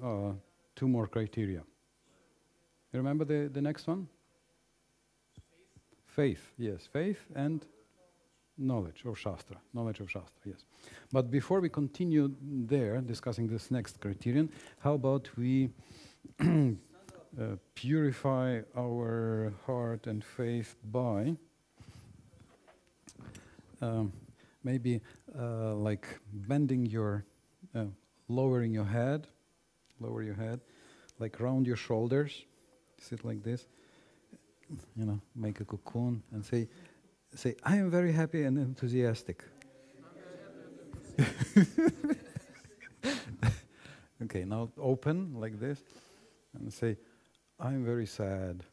[SPEAKER 1] more criteria. You remember the next one? Faith, yes, faith and knowledge of Shastra. Knowledge of Shastra, yes. But before we continue there, discussing this next criterion, how about we purify our heart and faith by maybe like bending your, lowering your head, lower your head, like round your shoulders, sit like this, you know, make a cocoon and say, I am very happy and enthusiastic. Okay, now open like this and say, I'm very sad.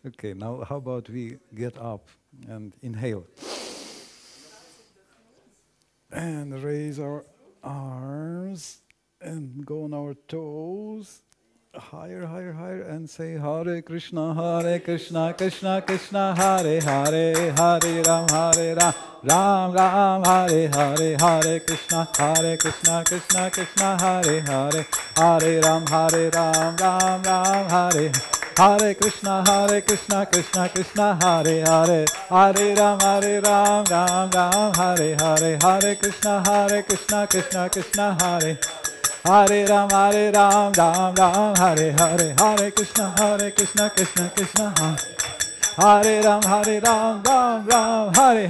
[SPEAKER 1] Okay, now how about we get up and inhale and raise our arms and go on our toes higher, higher, higher, and say Hare Krishna, Krishna Krishna, Hare Hare, Hare Ram, Ram Ram, Hare Hare, Hare Krishna, Krishna Krishna, Hare Hare, Hare Ram, Ram Ram, Hare Hare Krishna, Krishna Krishna, Hare Hare, Hare Ram, Ram Ram, Hare Hare, Hare Krishna, Krishna Krishna, Hare Hare Ram, Ram Ram, Hare Hare, Hare Krishna, Krishna Krishna, Hare Ram, Ram Ram, Hare.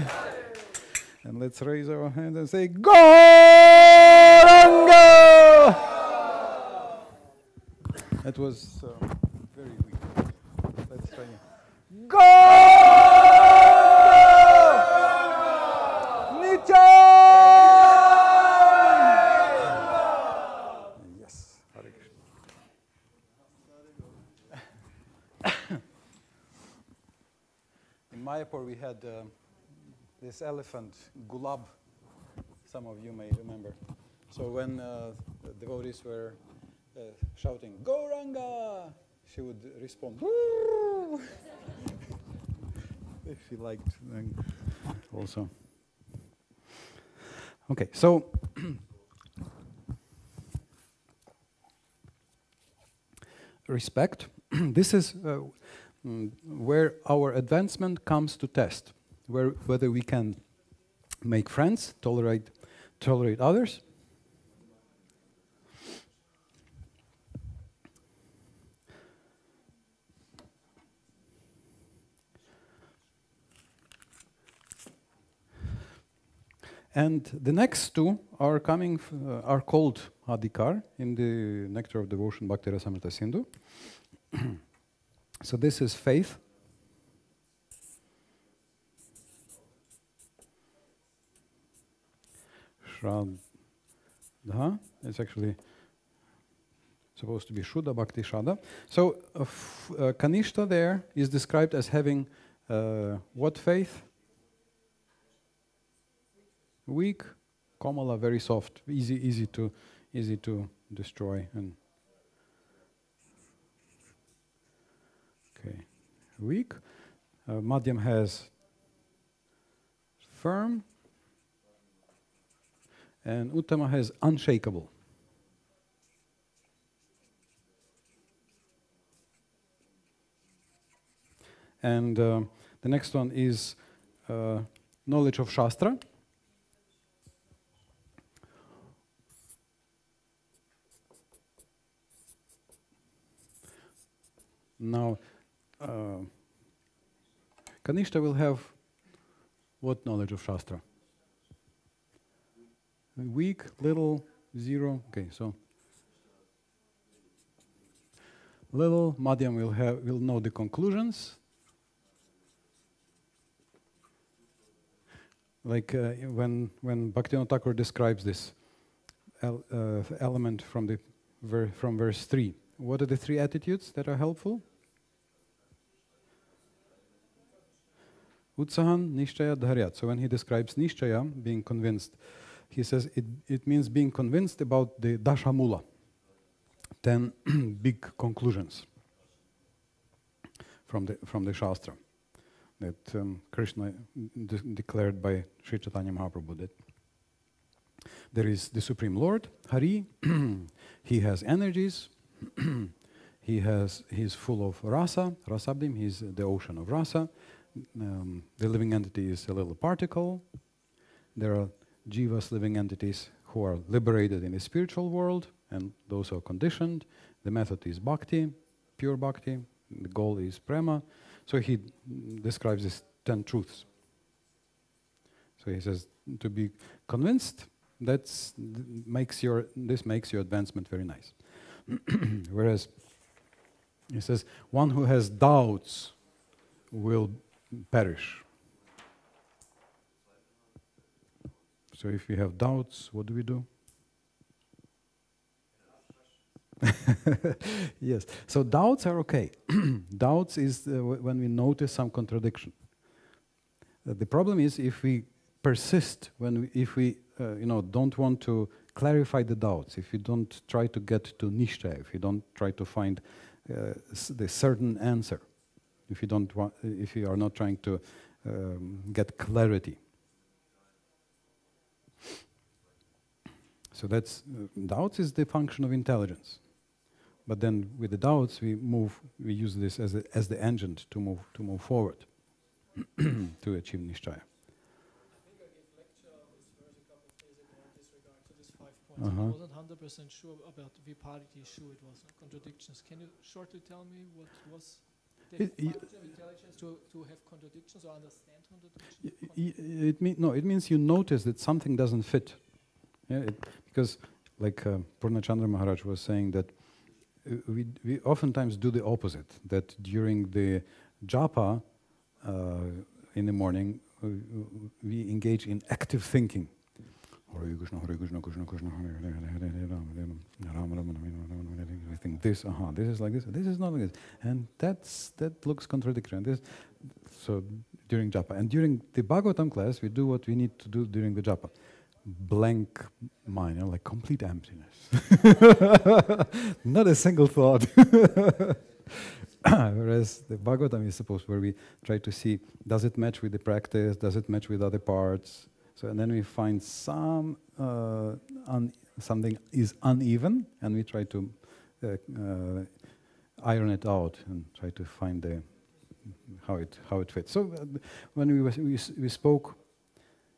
[SPEAKER 1] And let's raise our hands and say, Gauranga! That was very weak. Let's try again. Gauranga! Yes, Hare Krishna. Mayapur we had this elephant, Gulab, some of you may remember. So when the devotees were shouting, Gauranga, she would respond, woo! If she liked also. Okay, so respect, this is where our advancement comes to test, whether we can make friends, tolerate others, and the next two are coming, are called Adhikar in the Nectar of Devotion, Bhakti Rasamrita Sindhu. So this is faith. Shraddha, it's actually supposed to be Shuddha Bhakti Shraddha. So Kanishta there is described as having what faith? Weak, Kamala very soft, easy to destroy. And okay, weak. Madhyam has firm, and Uttama has unshakable. And the next one is knowledge of Shastra. Now, Kanishta will have what knowledge of Shastra? Weak, little, zero. Okay, so little. Madhyam will know the conclusions. Like when Bhaktivinoda Thakur describes this element from verse 3. What are the three attitudes that are helpful? Utsahan, Nishchaya, Dharyat. So when he describes Nishchaya, being convinced, he says it means being convinced about the Dashamula, 10 big conclusions from the Shastra that Krishna declared by Sri Chaitanya Mahaprabhu that there is the Supreme Lord, Hari, he has energies, he's full of rasa, rasabdim, he's the ocean of rasa. The living entity is a little particle. There are jivas, living entities, who are liberated in the spiritual world, and those who are conditioned. The method is bhakti, pure bhakti. The goal is prema. So he describes these 10 truths. So he says to be convinced, this makes your advancement very nice. Whereas he says one who has doubts will perish. So if we have doubts, what do we do? Yes. So doubts are okay. Doubts is when we notice some contradiction. The problem is if we persist, if we don't want to clarify the doubts, if you don't try to get to nishta, if you don't try to find the certain answer, if you are not trying to get clarity. So that's doubts is the function of intelligence. But then with the doubts we use this as the engine to move forward to achieve nishchaya.
[SPEAKER 3] I wasn't 100% sure about Vipariti issue. It was contradictions. Can you shortly tell me what was the function of intelligence to have contradictions or understand contradictions?
[SPEAKER 1] It means you notice that something doesn't fit. Yeah, because like Purnachandra Maharaj was saying that we oftentimes do the opposite, that during the japa in the morning we engage in active thinking. Hare Krishna, Krishna Krishna, Hare Hare, Hare Rama, Rama Rama. I think this is like this. This is not like this, and that looks contradictory. And so, during japa. And during the Bhagavatam class, we do what we need to do during the japa. Blank mind, you know, like complete emptiness. Not a single thought. Whereas the Bhagavatam is supposed where we try to see, does it match with the practice, does it match with other parts? So, and then we find something is uneven, and we try to iron it out and try to find the how it fits. So when we spoke,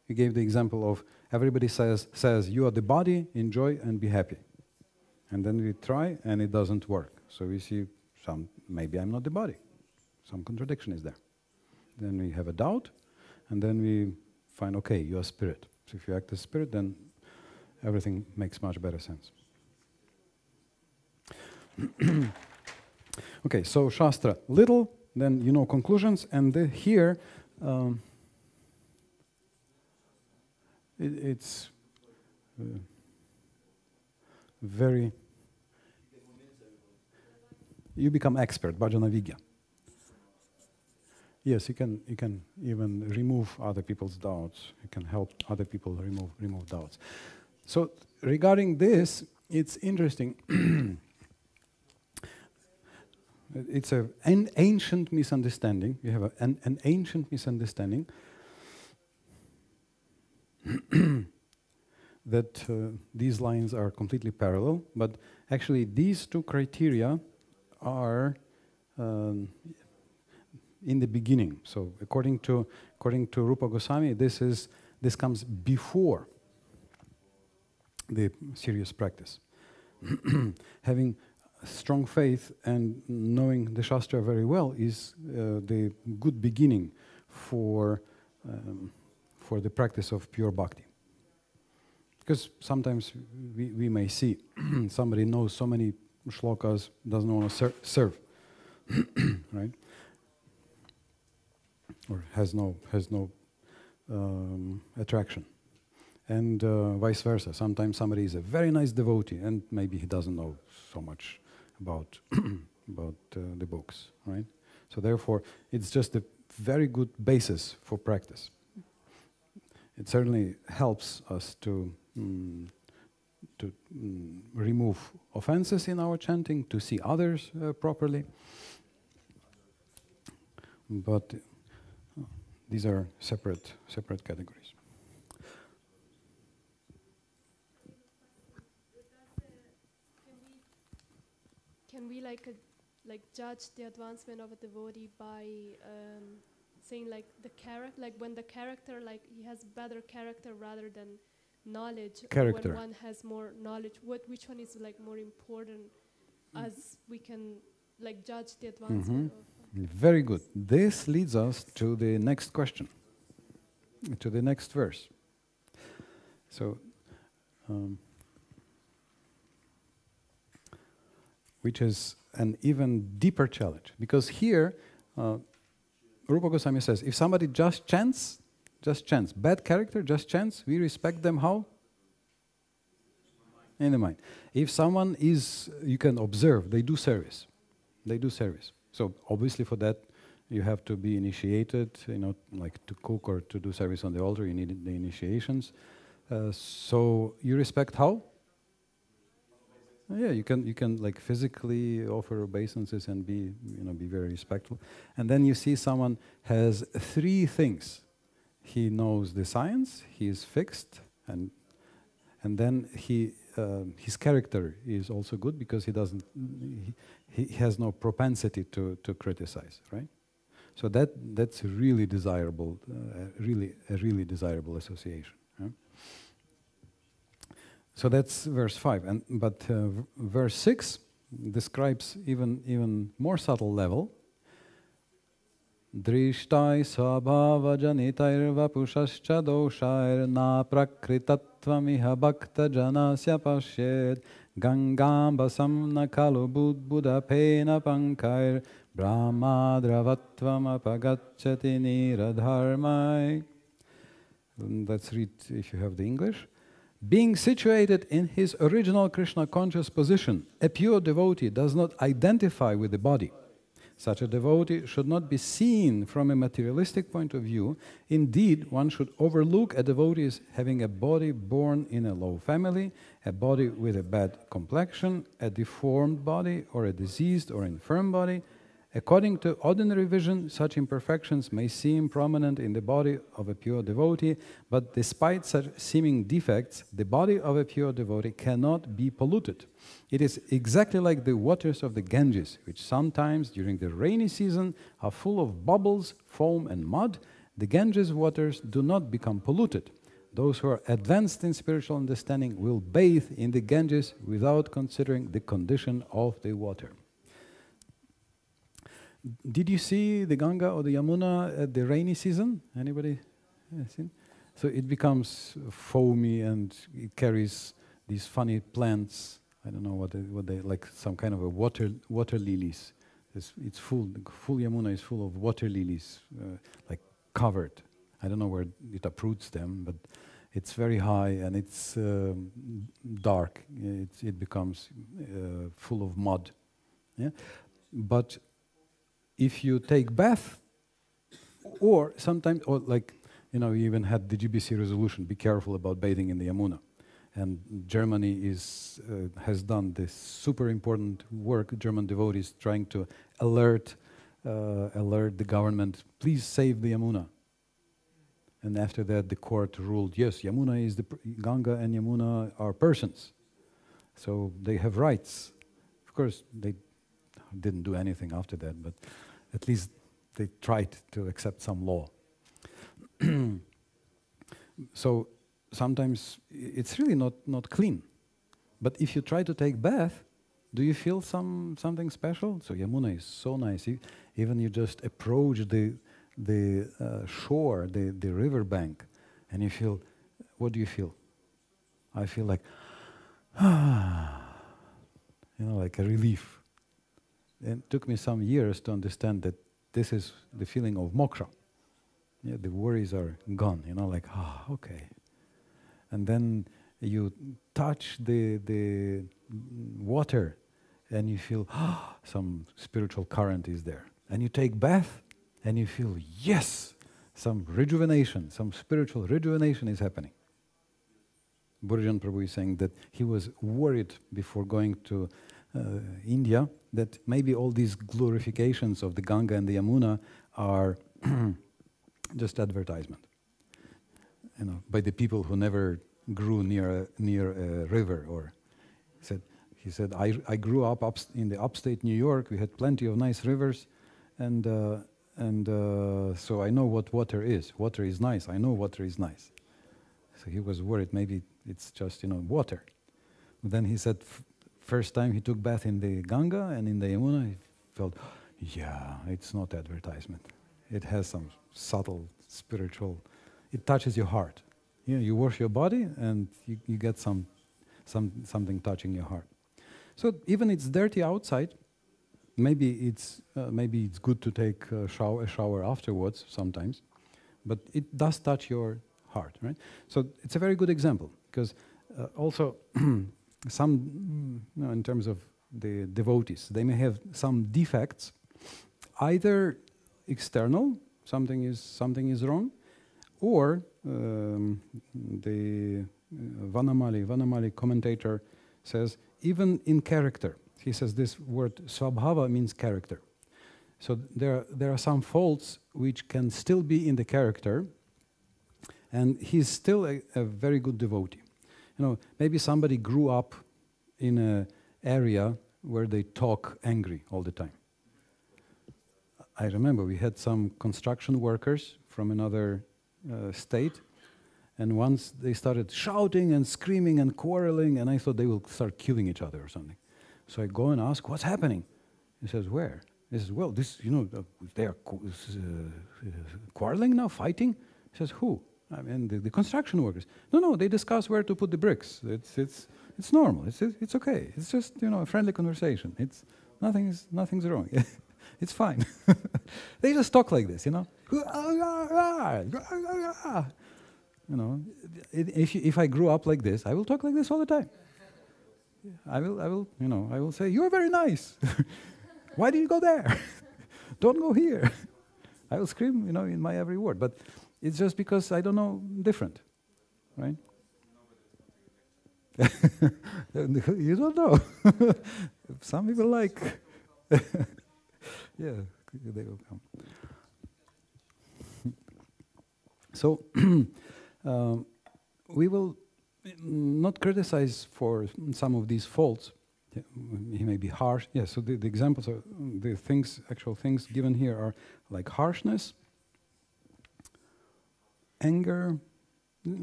[SPEAKER 1] we gave the example of everybody says you are the body, enjoy and be happy, and then we try and it doesn't work. So we see maybe I'm not the body, some contradiction is there. Then we have a doubt, and then we find, okay, you are spirit. So if you act as spirit, then everything makes much better sense. Okay, so Shastra, little, then you know conclusions, and here it's very. You become expert, bhajana vigya. Yes, you can even remove other people's doubts. You can help other people remove doubts. So regarding this, it's interesting. It's an ancient misunderstanding. We have an ancient misunderstanding that these lines are completely parallel, but actually these two criteria are in the beginning. So according to Rupa Goswami, this comes before the serious practice. Having strong faith and knowing the Shastra very well is the good beginning for the practice of pure bhakti. Because sometimes we may see somebody knows so many shlokas, doesn't want to serve, right? Or has no attraction, and vice versa. Sometimes somebody is a very nice devotee, and maybe he doesn't know so much about the books, right? So therefore, it's just a very good basis for practice. It certainly helps us to remove offenses in our chanting, to see others properly. But these are separate categories.
[SPEAKER 6] Can we like judge the advancement of a devotee by saying like the character, like when the character, like he has better character rather than knowledge?
[SPEAKER 1] Character.
[SPEAKER 6] When one has more knowledge, which one is like more important, as we can like judge the advancement of?
[SPEAKER 1] Very good. This leads us to the next question, to the next verse. So, which is an even deeper challenge, because here Rupa Goswami says, if somebody just chants, bad character, just chants, we respect them how? In the mind. If someone is, you can observe, they do service. So obviously for that you have to be initiated, like to cook or to do service on the altar, you need the initiations. So you respect how? Yeah, you can like physically offer obeisances and be very respectful. And then you see someone has three things. He knows the science, he is fixed, and then his character is also good because he has no propensity to criticize, right? So that's really desirable, a really desirable association. Yeah? So that's verse 5, but verse 6 describes even more subtle level. Drishtai svabhava janitair vapushascha doshair na prakritattvamiha bhakta janasya pashed gangambasam na kalu buddhapena pankair brahmadravatvam apagacchati niradharmai. Let's read if you have the English. Being situated in his original Krishna conscious position, a pure devotee does not identify with the body. Such a devotee should not be seen from a materialistic point of view. Indeed, one should overlook a devotee as having a body born in a low family, a body with a bad complexion, a deformed body, or a diseased or infirm body. According to ordinary vision, such imperfections may seem prominent in the body of a pure devotee, but despite such seeming defects, the body of a pure devotee cannot be polluted. It is exactly like the waters of the Ganges, which sometimes during the rainy season are full of bubbles, foam and mud. The Ganges waters do not become polluted. Those who are advanced in spiritual understanding will bathe in the Ganges without considering the condition of the water. Did you see the Ganga or the Yamuna at the rainy season? Anybody seen? So it becomes foamy and it carries these funny plants. I don't know what they like, some kind of a water lilies. It's full. The full Yamuna is full of water lilies, like covered. I don't know where it uproots them, but it's very high and it's dark. It becomes full of mud. Yeah, but if you take bath, or sometimes, or like, you know, you even had the GBC resolution, be careful about bathing in the Yamuna. And Germany has done this super important work, German devotees trying to alert the government, please save the Yamuna. And after that the court ruled, yes, Yamuna is Ganga and Yamuna are persons. So they have rights. Of course, they didn't do anything after that, but at least they tried to accept some law. So sometimes it's really not clean. But if you try to take bath, do you feel something special? So Yamuna is so nice. Even you just approach the shore, the river bank, and you feel, what do you feel? I feel like, like a relief. And it took me some years to understand that this is the feeling of moksha. Yeah, the worries are gone, like, okay. And then you touch the water and you feel, some spiritual current is there. And you take bath and you feel, yes, some rejuvenation, some spiritual rejuvenation is happening. Burjan Prabhu is saying that he was worried before going to India that maybe all these glorifications of the Ganga and the Yamuna are just advertisement, by the people who never grew near a river. Or he said, I grew up in the upstate New York. We had plenty of nice rivers, and so I know what water is. Water is nice. I know water is nice. So he was worried maybe it's just water. But then he said, first time he took bath in the Ganga and in the Yamuna, he felt, yeah, it's not advertisement. It has some subtle spiritual, it touches your heart. You wash your body and you get something touching your heart. So even it's dirty outside, maybe it's good to take a shower afterwards sometimes, but it does touch your heart, right? So it's a very good example, because also some, in terms of the devotees, they may have some defects, either external, something is wrong, or the Vanamali commentator says, even in character. He says this word swabhava means character. So there are some faults which can still be in the character, and he's still a very good devotee. Maybe somebody grew up in an area where they talk angry all the time. I remember we had some construction workers from another state, and once they started shouting and screaming and quarreling, and I thought they will start killing each other or something. So I go and ask, what's happening? He says, where? He says, well, they are quarreling now, fighting? He says, who? I mean, the construction workers. No, they discuss where to put the bricks. It's normal. It's okay. It's just a friendly conversation. Nothing's wrong. It's fine. They just talk like this, If I grew up like this, I will talk like this all the time. I will say, you're very nice. Why do you go there? don't go here. I will scream, in my every word. But it's just because I don't know different, right? You don't know. Some people like. Yeah, they will come. So we will not criticize for some of these faults. He may be harsh. Yeah, so the examples are the things, actual things given here are like harshness, anger,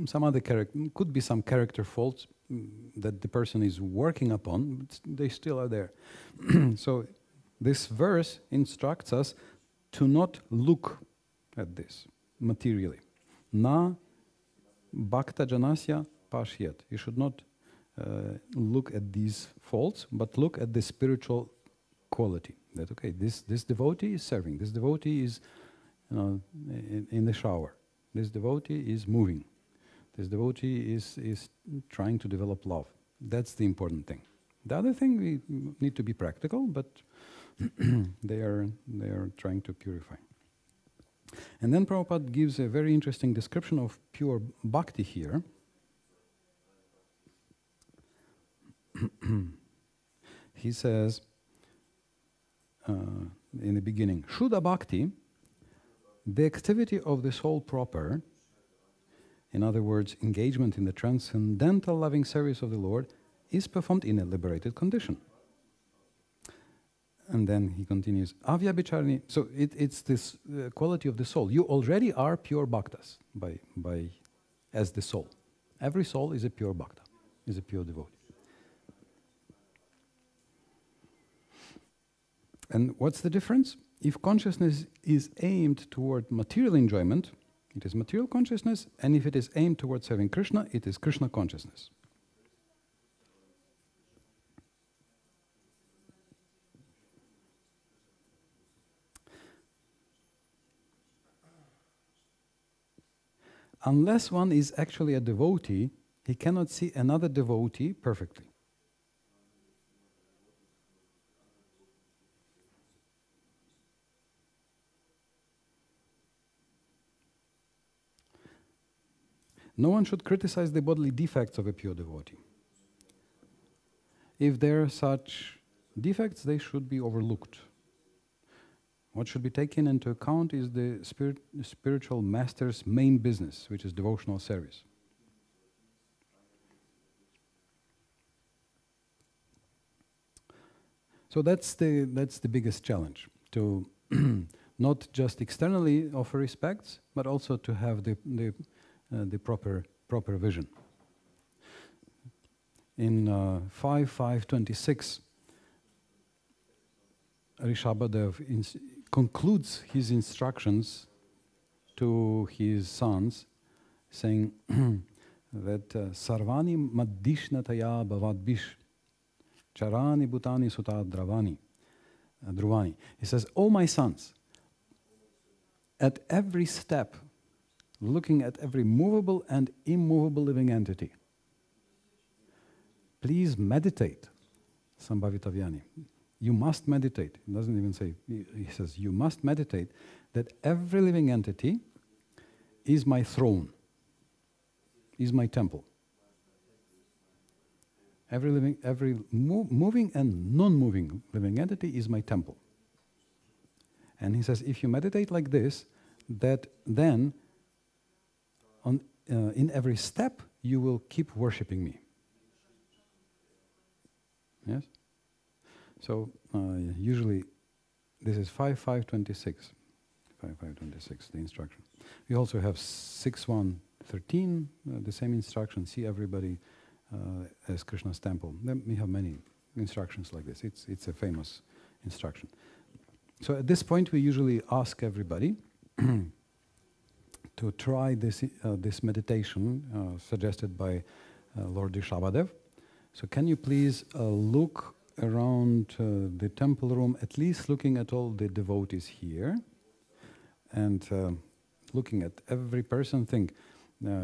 [SPEAKER 1] some other character, could be some character faults that the person is working upon, but they still are there. So this verse instructs us to not look at this materially. Na bhakta janasya pashyat. You should not look at these faults, but look at the spiritual quality. That okay, this devotee is serving. This devotee is, in the shower. This devotee is moving. This devotee is trying to develop love. That's the important thing. The other thing, we need to be practical, but they are trying to purify. And then Prabhupada gives a very interesting description of pure bhakti here. He says in the beginning, Shuddha bhakti, the activity of the soul proper, in other words, engagement in the transcendental loving service of the Lord, is performed in a liberated condition. And then he continues, Avya Bicharni. So it's this quality of the soul. You already are pure bhaktas as the soul. Every soul is a pure bhakta, is a pure devotee. And what's the difference? If consciousness is aimed toward material enjoyment, it is material consciousness, and if it is aimed towards serving Krishna, it is Krishna consciousness. Unless one is actually a devotee, he cannot see another devotee perfectly. No one should criticize the bodily defects of a pure devotee. If there are such defects, they should be overlooked. What should be taken into account is the spiritual master's main business, which is devotional service. So that's the biggest challenge, to not just externally offer respects, but also to have the proper vision. In 5.5.26, Rishabhadev concludes his instructions to his sons, saying that Sarvani Madishnataya Bhavadbish Charani Bhutani Suta Druvani. He says, "O my sons, at every step, looking at every movable and immovable living entity, please meditate." Sambhavitavyani. You must meditate. He doesn't even say, he says, you must meditate that every living entity is my throne, is my temple. Every moving and non-moving living entity is my temple. And he says, if you meditate like this, that then in every step you will keep worshipping me. Yes? So usually this is 5.5.26. 5.5.26, the instruction. We also have 6.1.13, the same instruction. See everybody as Krishna's temple. Then we have many instructions like this. It's a famous instruction. So at this point, we usually ask everybody to try this meditation suggested by Lord Rishabhadev. So can you please look around the temple room, at least looking at all the devotees here, and looking at every person, think,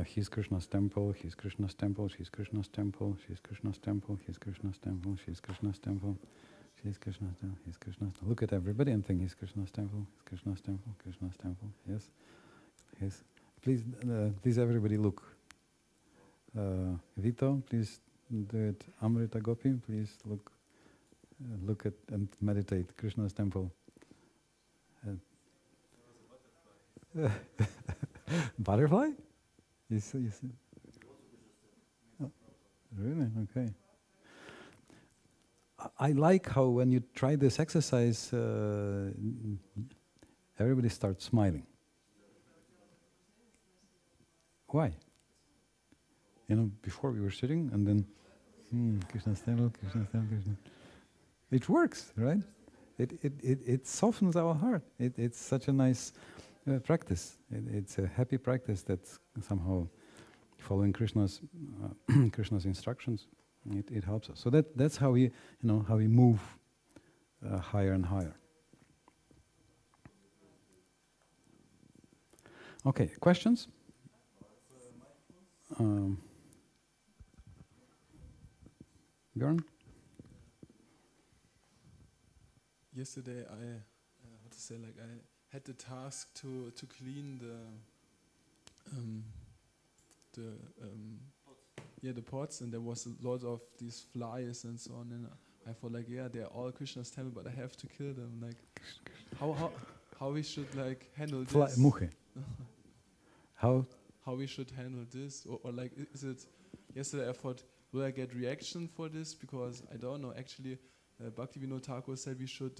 [SPEAKER 1] he's Krishna's temple, he's Krishna's temple, she's Krishna's temple, she's Krishna's temple, he's Krishna's temple, she's Krishna's temple, He's Krishna's temple. He's Krishna's temple. Look at everybody and think he's Krishna's temple. He's Krishna's temple. Krishna's temple. Yes. Yes. Please everybody look. Vito, please do it. Amrita Gopi, please look at and meditate. Krishna's temple. Butterfly? You see? Oh, really? Okay. I like how when you try this exercise, everybody starts smiling. Why? Before we were sitting and then, Krishna's temple, Krishna's temple, Krishna. It works, right? It softens our heart. It's such a nice practice. It's a happy practice that's somehow following Krishna's Krishna's instructions. It helps us. So that's how we move higher and higher. Okay, questions? Björn?
[SPEAKER 7] Yesterday I had the task to clean the pots, and there was a lot of these flies and so on, and I thought they're all Krishna's temple, but I have to kill them. How we should handle this?
[SPEAKER 1] Muche. How
[SPEAKER 7] we should handle this, or is it? Yesterday I thought, will I get reaction for this? Because I don't know. Actually, Bhakti Thakur said we should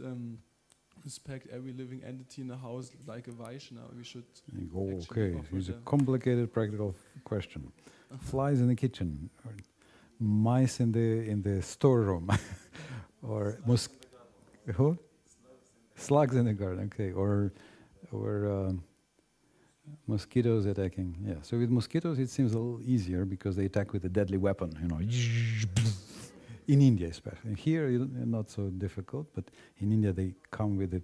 [SPEAKER 7] respect every living entity in a house like a Vaishnava. We should.
[SPEAKER 1] Okay, it's a complicated practical question. Flies in the kitchen, or mice in the storeroom, or slugs in the garden. Okay, or mosquitoes attacking. Yeah. So with mosquitoes, it seems a little easier because they attack with a deadly weapon. In India, especially. Here, not so difficult, but in India they come with the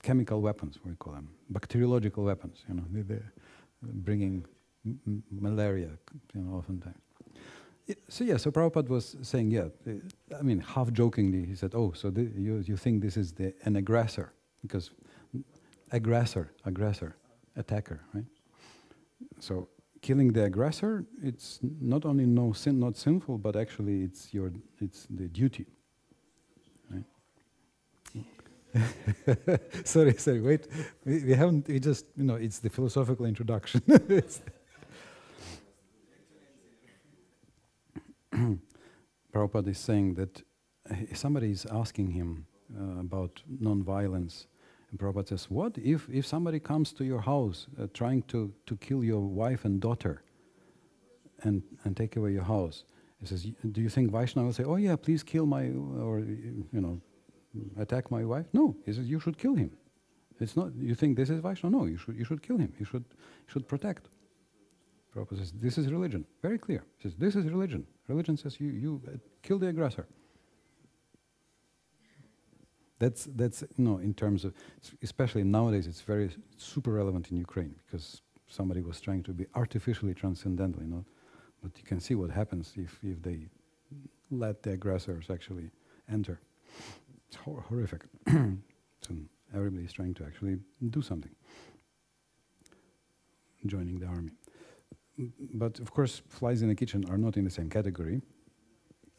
[SPEAKER 1] chemical weapons. We call them bacteriological weapons. They're bringing malaria. Oftentimes. So Prabhupada was saying, half jokingly, he said, "Oh, so you think this is an aggressor? Because aggressor, attacker, right? So killing the aggressor, it's not only not sinful, but actually it's the duty." Right? sorry, wait. We haven't. We just it's the philosophical introduction. Prabhupada is saying that somebody is asking him about non-violence. And Prabhupada says, what if somebody comes to your house trying to kill your wife and daughter and take away your house? He says, do you think Vaishnava will say, oh yeah, please kill attack my wife? No, he says, you should kill him. It's not, you think this is Vaishnava? No, you should kill him. You should protect. Prabhupada says, this is religion. Very clear. He says, this is religion. Religion says you kill the aggressor. That's in terms of, especially nowadays, it's very super relevant in Ukraine because somebody was trying to be artificially transcendental, But you can see what happens if they let the aggressors actually enter. It's horrific. So everybody's trying to actually do something, joining the army. But of course, flies in the kitchen are not in the same category.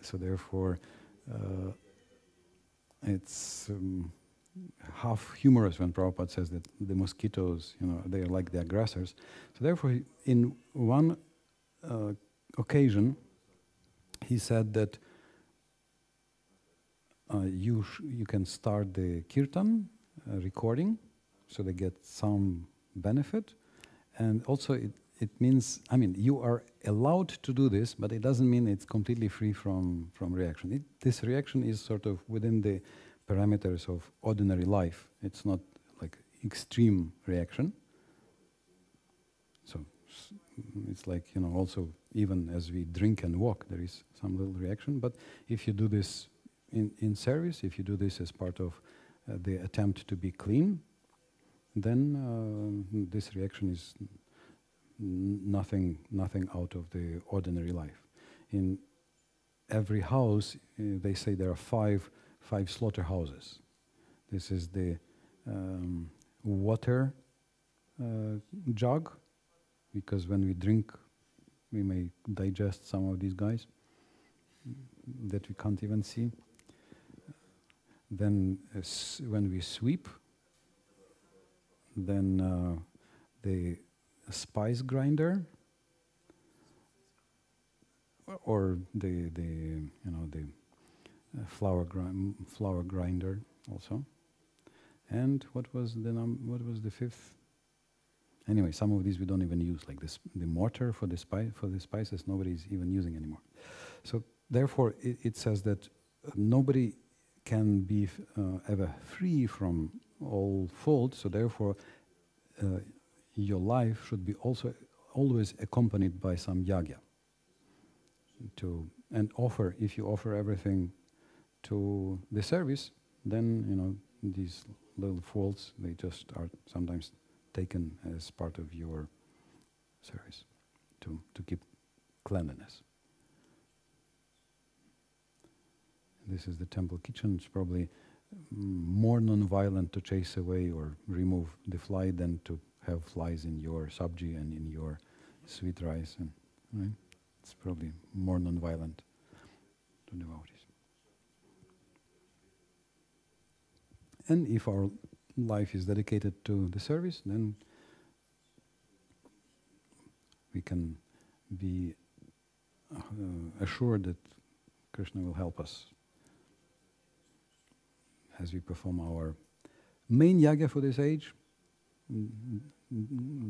[SPEAKER 1] So therefore, it's half humorous when Prabhupada says that the mosquitoes, they are like the aggressors. So therefore, in one occasion, he said that you can start the kirtan recording, so they get some benefit, and also it means, you are allowed to do this, but it doesn't mean it's completely free from reaction. This reaction is sort of within the parameters of ordinary life. It's not like extreme reaction. So it's like, also even as we drink and walk, there is some little reaction. But if you do this in service, if you do this as part of the attempt to be clean, then this reaction is nothing out of the ordinary life. In every house, they say there are 5 5 slaughterhouses. This is the water jug, because when we drink, we may digest some of these guys that we can't even see. Then when we sweep, then the spice grinder, or the flour grinder also. And what was the fifth? Anyway, some of these we don't even use, like this, the mortar for the spices. Nobody's even using anymore. So therefore, it says that nobody can be ever free from all fault. So therefore, your life should be also always accompanied by some yagya. And offer, if you offer everything to the service, then these little faults, they just are sometimes taken as part of your service to keep cleanliness. This is the temple kitchen. It's probably more non-violent to chase away or remove the fly than to have flies in your sabji and in your sweet rice. And right? It's probably more non-violent to devotees. And if our life is dedicated to the service, then we can be assured that Krishna will help us as we perform our main yaga for this age,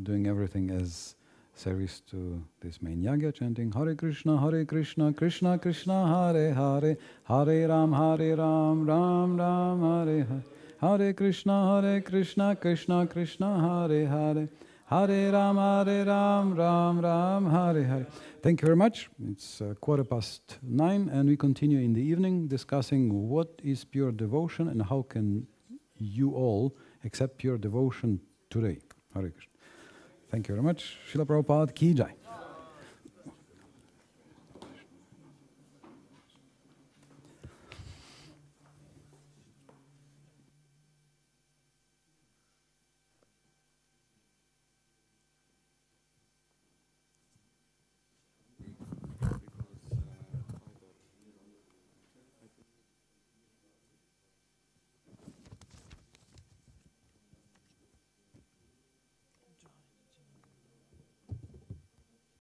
[SPEAKER 1] doing everything as service to this main yaga, chanting Hare Krishna, Krishna Krishna, Hare Hare, Hare Ram, Ram Ram, Hare Hare, Hare Krishna, Krishna Krishna, Hare Hare, Hare Ram, Ram Ram, Hare Hare. Thank you very much. It's 9:15, and we continue in the evening discussing what is pure devotion and how can you all accept pure devotion today. Hare Krishna. Thank you very much. Srila Prabhupada ki jai.